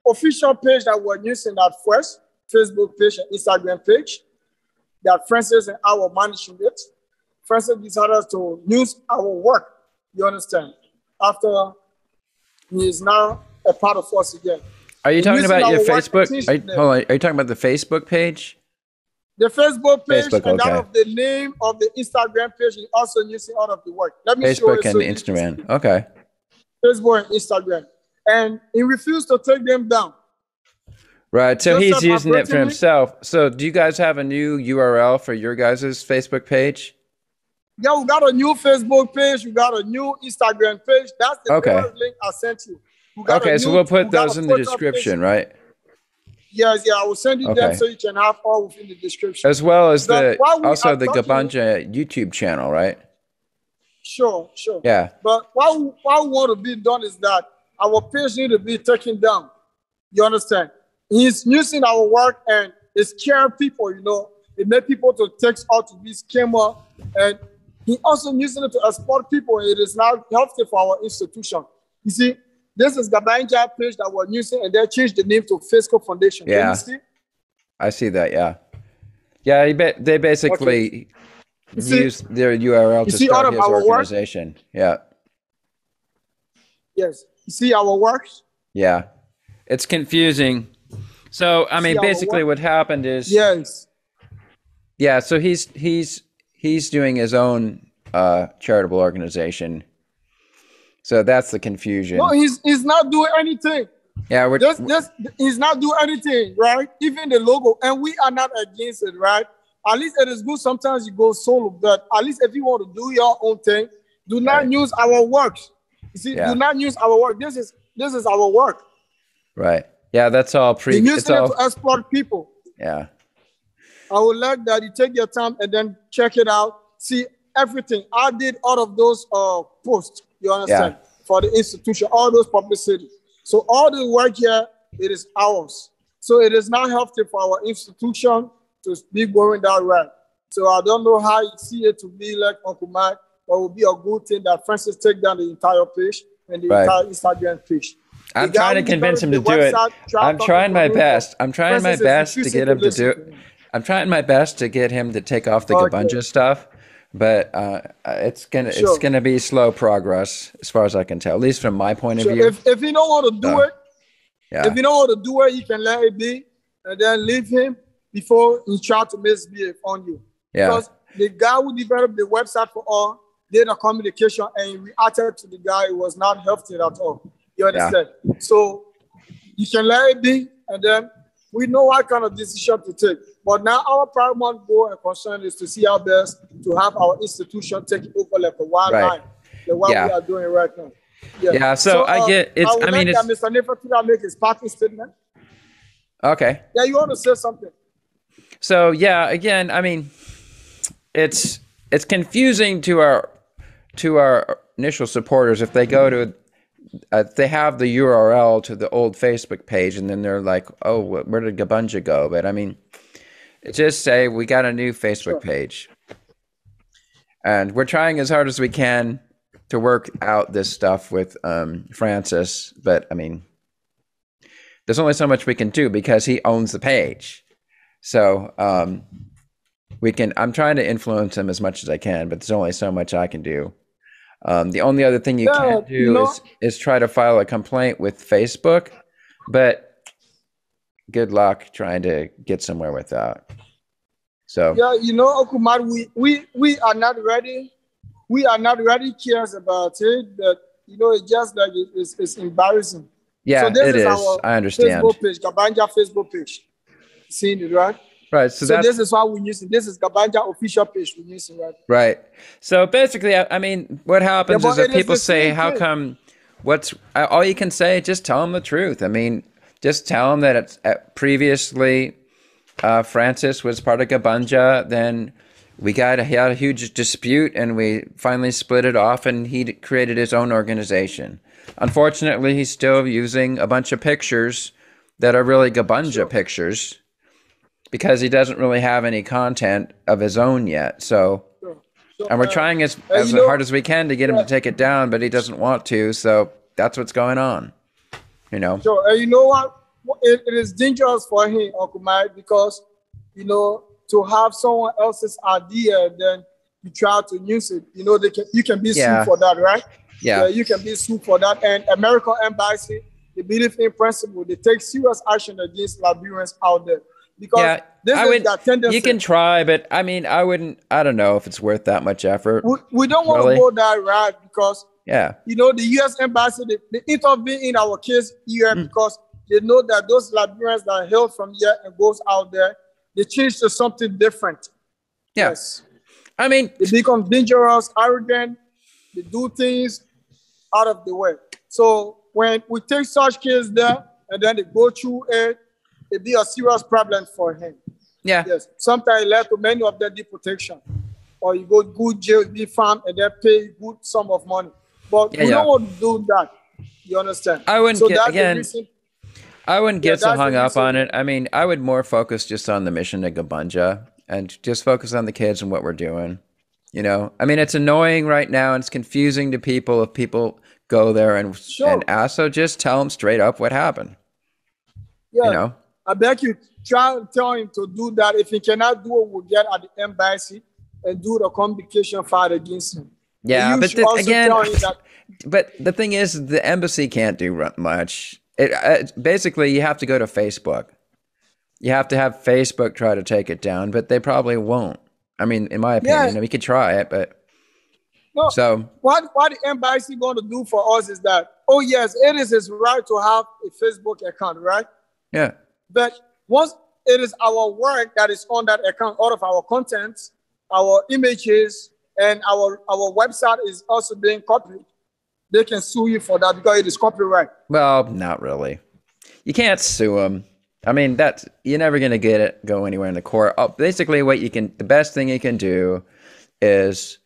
official page that we're using at first, Facebook page and Instagram page, that Francis and I were managing it. Francis decided to use our work, you understand, after he is now a part of us again. Are you talking about your Facebook? Are you talking about the Facebook page? The Facebook page and that of the name of the Instagram page is also using all of the work. Let me show you. Facebook and Instagram. Okay. Facebook and Instagram. And he refused to take them down. Right. So he's using it for himself. So do you guys have a new URL for your guys' Facebook page? Yeah, we got a new Facebook page. We got a new Instagram page. That's the first link I sent you. Okay, so we'll put those in the description, right? Yes, yeah, I will send you them so you can have all within the description. As well as but also the Gabanja YouTube channel, right? Sure. Yeah. But what we want to be done is that our page need to be taken down. You understand? He's using our work and it's scaring people, you know. It made people to take out to be scammer. And he also using it to exploit people. It is not healthy for our institution. You see, this is Gabanja page that we're using, and they changed the name to Fiscal Foundation. Yeah. Can you see? I see that, yeah. Yeah, they basically use their URL to start his organization. Work? Yeah. Yes. You see our works? Yeah. It's confusing. So, I mean, basically what happened is... Yes. Yeah, so he's doing his own charitable organization. So that's the confusion. No, he's not doing anything. Yeah, he's not doing anything, right? Even the logo, and we are not against it, right? At least it is good. Sometimes you go solo, but at least if you want to do your own thing, do not use our works. You see, do not use our work. This is our work. Right. Yeah, that's all You're using it to exploit people. Yeah. I would like that you take your time and then check it out. See everything. I did all of those posts, you understand, for the institution, all those publicity. So all the work here, it is ours. So it is not healthy for our institution to be going that way. So I don't know how you see it to be like Uncle Mike, but it would be a good thing that Francis take down the entire page and the entire Instagram page. I'm trying to convince him to do it. I'm trying my best. I'm trying my best to get him to do it. I'm trying my best to get him to take off the Gabanja stuff, but it's gonna be slow progress as far as I can tell, at least from my point of view. If you don't want to do it, if you don't want to do it, you can let it be and then leave him before he try to misbehave on you. Yeah. Because the guy who developed the website for all data communication and he reacted to the guy, it was not healthy at all. You understand? Yeah. So you can let it be, and then we know what kind of decision to take. But now our paramount goal and concern is to see how best to have our institution take over like a wild line, like what we are doing right now. Yeah. So I get it's. I mean, it's Mr. Nufeatalai make his parting statement. Okay. Yeah, you want to say something? So yeah, again, I mean, it's confusing to our initial supporters if they go to. They have the URL to the old Facebook page, and then they're like, "Oh, where did Gabanja go?" But I mean, just say we got a new Facebook page, and we're trying as hard as we can to work out this stuff with Francis. But I mean, there's only so much we can do because he owns the page. So we can. I'm trying to influence him as much as I can, but there's only so much I can do. The only other thing you can't do is try to file a complaint with Facebook, but good luck trying to get somewhere with that. So yeah, you know, Okumar, we are not ready. We are not ready cares about it, but you know, it's just like it's embarrassing. Yeah, so this it is. Our I understand. Facebook page, Gabanja Facebook page. Seeing it, right? Right. So this is what we're using. This is Gabanja official page we're using, right? Right. So basically, I mean, what happens is that people say, how come, all you can say, just tell them the truth. I mean, just tell them that it's previously Francis was part of Gabanja, then he had a huge dispute and we finally split it off and he created his own organization. Unfortunately, he's still using a bunch of pictures that are really Gabanja pictures, because he doesn't really have any content of his own yet. So and we're trying as hard as we can to get him to take it down, but he doesn't want to. So that's what's going on, you know. So you know what? It is dangerous for him, Uncle Mike, because, you know, to have someone else's idea, then you try to use it. You know, you can be sued for that, right? Yeah. You can be sued for that. And American Embassy, they believe in principle. They take serious action against Liberians out there. Because this is that tendency. You can try, but I mean, I don't know if it's worth that much effort. We don't want to go that route because, you know, the U.S. Embassy, they intervene in our case here because they know that those Liberians that are hailed from here and goes out there, they change to something different. Yeah. Yes. I mean, they become dangerous, arrogant, they do things out of the way. So when we take such cases there and then they go through it, it be a serious problem for him. Yeah. Yes. Sometimes it led to many of them deportation. Or you go good jail, be farm, and they pay good sum of money. But we don't want to do that. You understand? I wouldn't so get, again, I wouldn't get so hung up on it. I mean, I would more focus just on the mission to Gabanja and just focus on the kids and what we're doing. You know, I mean, it's annoying right now and it's confusing to people if people go there and ask. So just tell them straight up what happened. Yeah. You know, I beg you, try and tell him to do that. If he cannot do it, we'll get at the embassy and do the communication file against him. Yeah, but again, but the thing is, the embassy can't do much. Basically, you have to go to Facebook. You have to have Facebook try to take it down, but they probably won't. I mean, in my opinion, we could try it, but no. So what the embassy going to do for us is that, oh yes, it is his right to have a Facebook account, right? Yeah. But once it is our work that is on that account, all of our content, our images, and our website is also being copied, they can sue you for that because it is copyright. Well, not really. You can't sue them. I mean, you're never going to go anywhere in the court. Basically, the best thing you can do is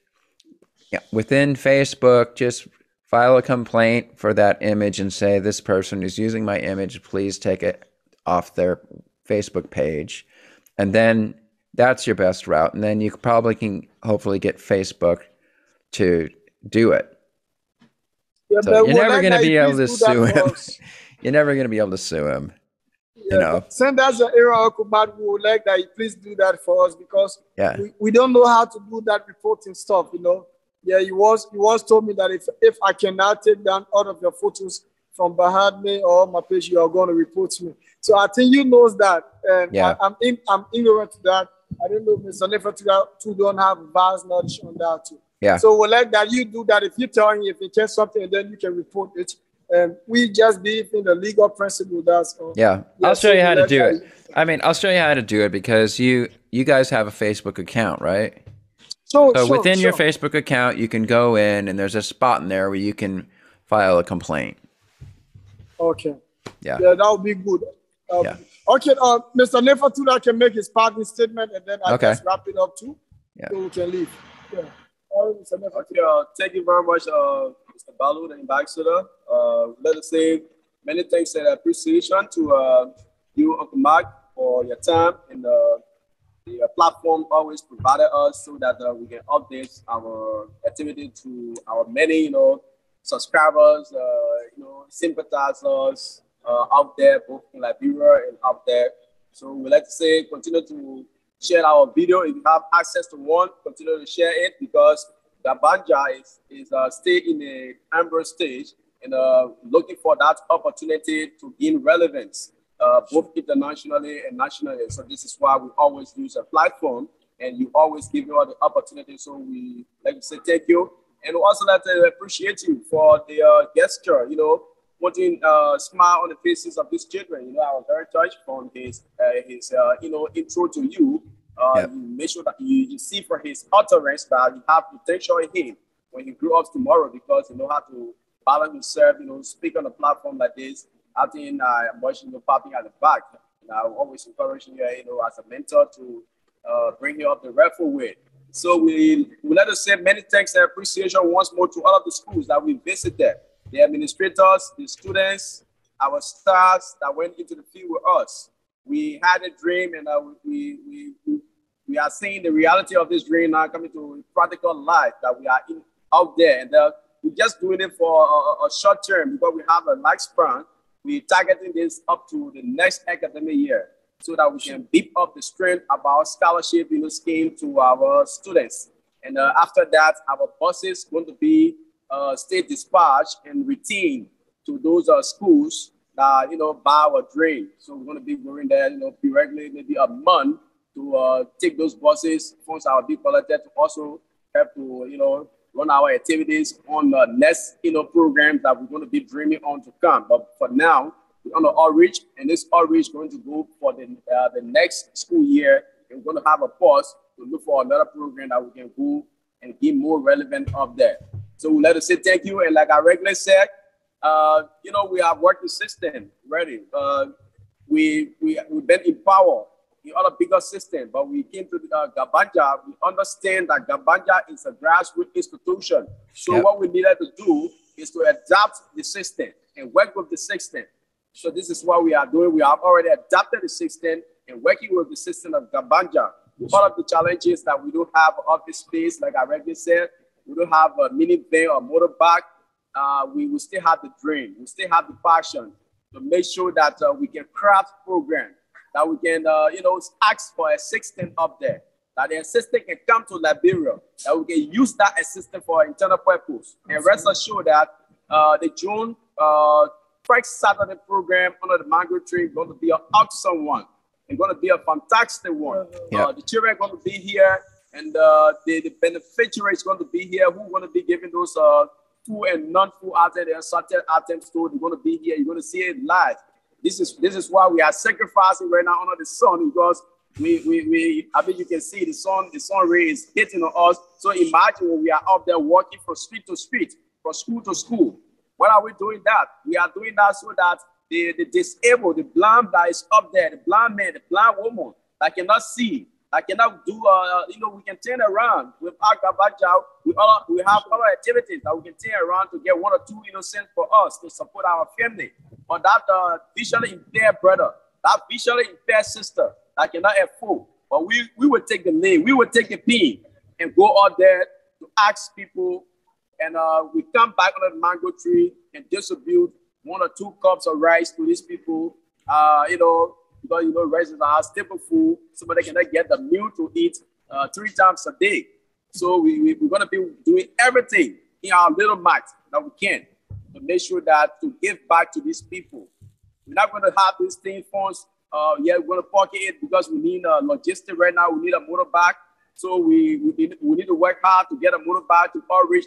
within Facebook, just file a complaint for that image and say, this person is using my image, please take it off their Facebook page. And then that's your best route. And then you probably can hopefully get Facebook to do it. Yeah, so you're never going to be able to sue him. You're never going to be able to sue him. Yeah, you know, send us an error, but we would like that you please do that for us because we don't know how to do that reporting stuff, you know. Yeah, you was told me that if I cannot take down all of your photos from behind me or my page, you are going to report me. So I think you knows that, and I'm ignorant to that. I don't know, Mr. Nufeatalai don't have vast knowledge on that too. Yeah. So we'll like that you do that. If you tell him if he gets something, and then you can report it. And we just believe in the legal principle. I'll show you how to do it. I mean, I'll show you how to do it because you guys have a Facebook account, right? So within your Facebook account, you can go in and there's a spot in there where you can file a complaint. Okay. Yeah. Yeah, that would be good. Okay. Mr. Nufeatalai can make his parting statement and then I just wrap it up too. Yeah. So we can leave. Yeah. Thank you very much, Mr. Balo, the ambassador. Let us say many thanks and appreciation to you, Uncle Mark, for your time and the platform always provided us so that we can update our activity to our many, subscribers, sympathizers out there, both in Liberia and out there. So we like to say, continue to share our video. If you have access to one, continue to share it because Gabanja is still in the embryo stage and looking for that opportunity to gain relevance, both internationally and nationally. So this is why we always use a platform and you always give me all the opportunity. So we like to say thank you. And we also like to appreciate you for the gesture, putting a smile on the faces of these children. I was very touched from his intro to you. You make sure that you see for his utterance that you have potential in him when he grew up tomorrow because he know how to balance himself, speak on a platform like this. I think I'm watching you popping at the back. I'm always encouraging you, as a mentor to bring you up the rightful way. So we let us say many thanks and appreciation once more to all of the schools that we visited, the administrators, the students, our staffs that went into the field with us. We had a dream and we are seeing the reality of this dream now coming to practical life that we are out there. And we're just doing it for a short term because we have a lifespan. We're targeting this up to the next academic year so that we can beef up the strength of our scholarship scheme to our students. And after that, our buses going to be state dispatched and retained to those schools that, buy our dream. So we're going to be going there, periodically, maybe a month to take those buses. Funds are being collected to also help to, run our activities on the next, programs that we're going to be dreaming on to come. But for now, we're on the outreach, and this outreach is going to go for the next school year. And we're going to have a pause to look for another program that we can go and get more relevant up there. So we let us say thank you. And like I regularly said, we have worked the system ready. we've been empowered in other bigger systems, but we came to Gabanja. We understand that Gabanja is a grassroots institution. So what we needed to do is to adapt the system and work with the system. So this is what we are doing. We have already adapted the system and working with the system of Gabanja. One of the challenges that we don't have office space, like I already said, we don't have a minivan or motorbike. We still have the dream. We still have the passion to make sure that we can craft programs, that we can, ask for a assistant up there, that the assistant can come to Liberia, that we can use that assistant for internal purpose. And rest assured that the June first Saturday program under the mango tree is going to be an awesome one. It's going to be a fantastic one. The children are going to be here, and the beneficiary is going to be here, who are going to be giving those food and non-food items, and certain items too. They're going to be here. You're going to see it live. This is why we are sacrificing right now under the sun, because I mean, you can see the sun ray is hitting on us. So imagine when we are out there walking from street to street, from school to school. Why are we doing that? We are doing that so that the disabled, the blind that is up there, the blind man, the blind woman that cannot see, that cannot do, we can turn around with our Gabanja. We have other activities that we can turn around to get 1 or 2 innocents for us to support our family. But that visually impaired brother, that visually impaired sister that cannot afford, but we would take the name, we would take the pin and go out there to ask people, and we come back under the mango tree and distribute 1 or 2 cups of rice to these people, because rice is our staple food. Somebody cannot get the meal to eat 3 times a day. So we're going to be doing everything in our little might that we can to make sure that to give back to these people. We're not going to have these things funds. We're going to pocket it because we need logistics right now. We need a motorbike. So we need to work hard to get a motorbike to outreach.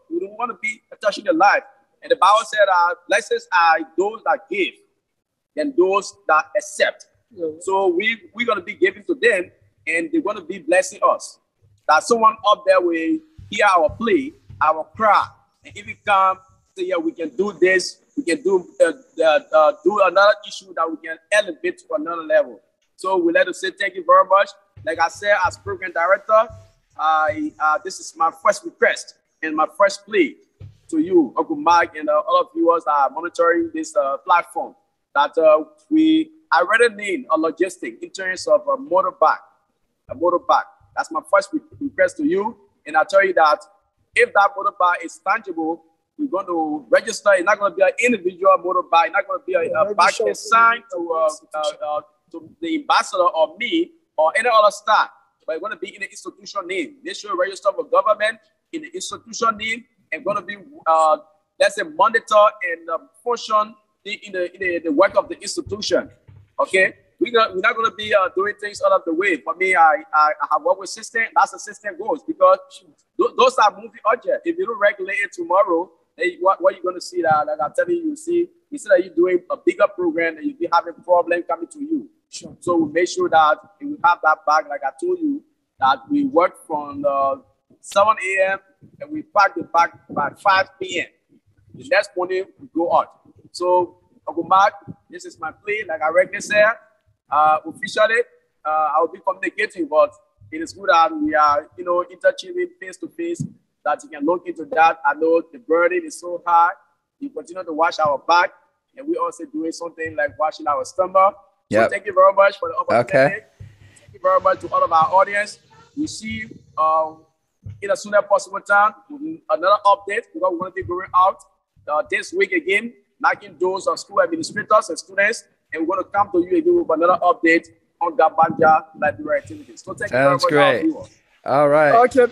We don't want to be touching the life. And the Bible said, blessings are those that give than those that accept. So we're going to be giving to them, and they're going to be blessing us. That someone up there will hear our plea, our cry, and if it comes, say, yeah, we can do this, we can do another issue that we can elevate to another level. So we let us say thank you very much. Like I said, as program director, this is my first request and my first plea to you, Uncle Mike, and all of viewers that are monitoring this platform, that I already need a logistic in terms of a motorbike. That's my first request to you. And I tell you that if that motorbike is tangible, we're going to register. It's not going to be an individual motorbike. It's not going to be a bike assigned to the ambassador or me or any other staff, but it's going to be in the institution name. They should register for government in the institution name and going to be, let's say, monitor and function in the work of the institution. Okay, we're not going to be doing things out of the way. For me, I have worked with system. That's the system goes, because those are moving objects. If you don't regulate it tomorrow, what you're going to see that, like I'm telling you, you see, instead of you doing a bigger program, and you'll be having problems coming to you. Sure. So we make sure that we have that back, like I told you, that we work from 7 a.m. and we pack the bag by 5 p.m. The next morning, we go out. So, Uncle Mark, this is my plea. Like I already said, officially, I will be communicating, but it is good that we are, interchanging face to face, that you can look into that. I know the burden is so high. We continue to wash our back, and we also doing something like washing our stomach. Yep. So thank you very much for the opportunity. Okay. Thank you very much to all of our audience. We see you in as soon as possible time with another update, because we're going to be going out this week again, knocking doors of school administrators and students, and we're going to come to you again with another update on Gabanja library activities. So thank you very much. Sounds great. All right. Okay.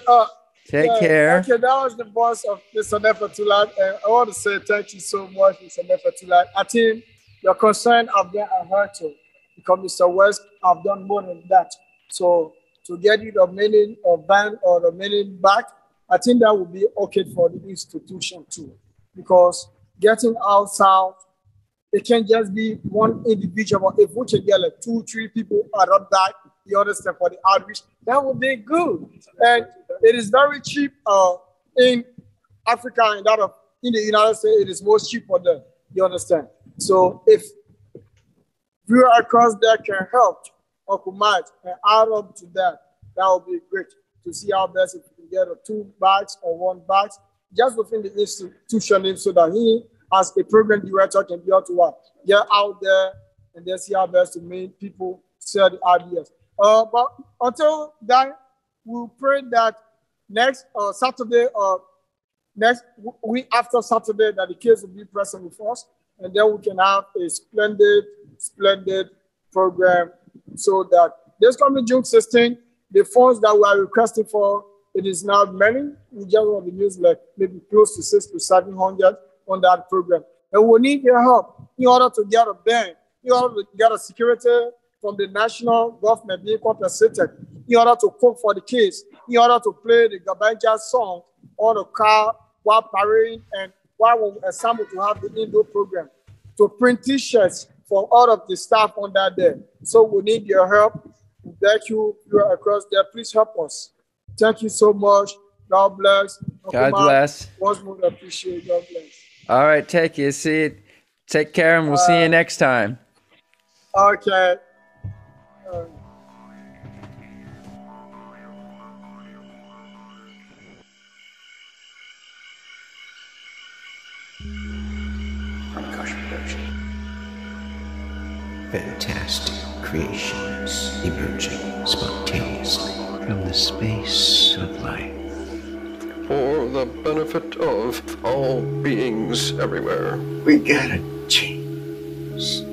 Take care. Okay, that was the voice of Mr. Nufeatalai. And I want to say thank you so much, Mr. Nufeatalai. I think your concern I've heard too, because Mr. West have done more than that. So to get you the meaning of ban or the meaning back, I think that would be okay for the institution too. Because getting out south, it can't just be one individual. If we can get like 2, 3 people out of that, you understand, for the outreach, that would be good. And it is very cheap in Africa and in the United States, it is most cheap for them. You understand? So if you across there can help or command and add up to that, that would be great to see how best if we can get 2 bags or 1 bag just within the institution so that he, as a program director, can be able to get out there and then see how best to make people share the ideas. But until then, we'll pray that next Saturday or next week after Saturday that the kids will be present with us, and then we can have a splendid program so that this coming June 16th, the funds that we are requesting for, it is now many. We just want to use like maybe close to 600 to 700 on that program. And we need your help in order to get a band, in order to get a security from the national government being compensated, in order to cook for the kids, in order to play the Gabanja song on the car while parading and while we assemble to have the indoor program, to print t-shirts for all of the staff on that day. So we need your help. Thank you. You are across there. Please help us. Thank you so much. God bless. God bless. Once more, appreciate. God bless. All right, take your seat. Take care, and we'll see you next time. Okay. Pranakasha Productions. Fantastic creations emerging spontaneously from the space of life. For the benefit of all beings everywhere. We gotta change.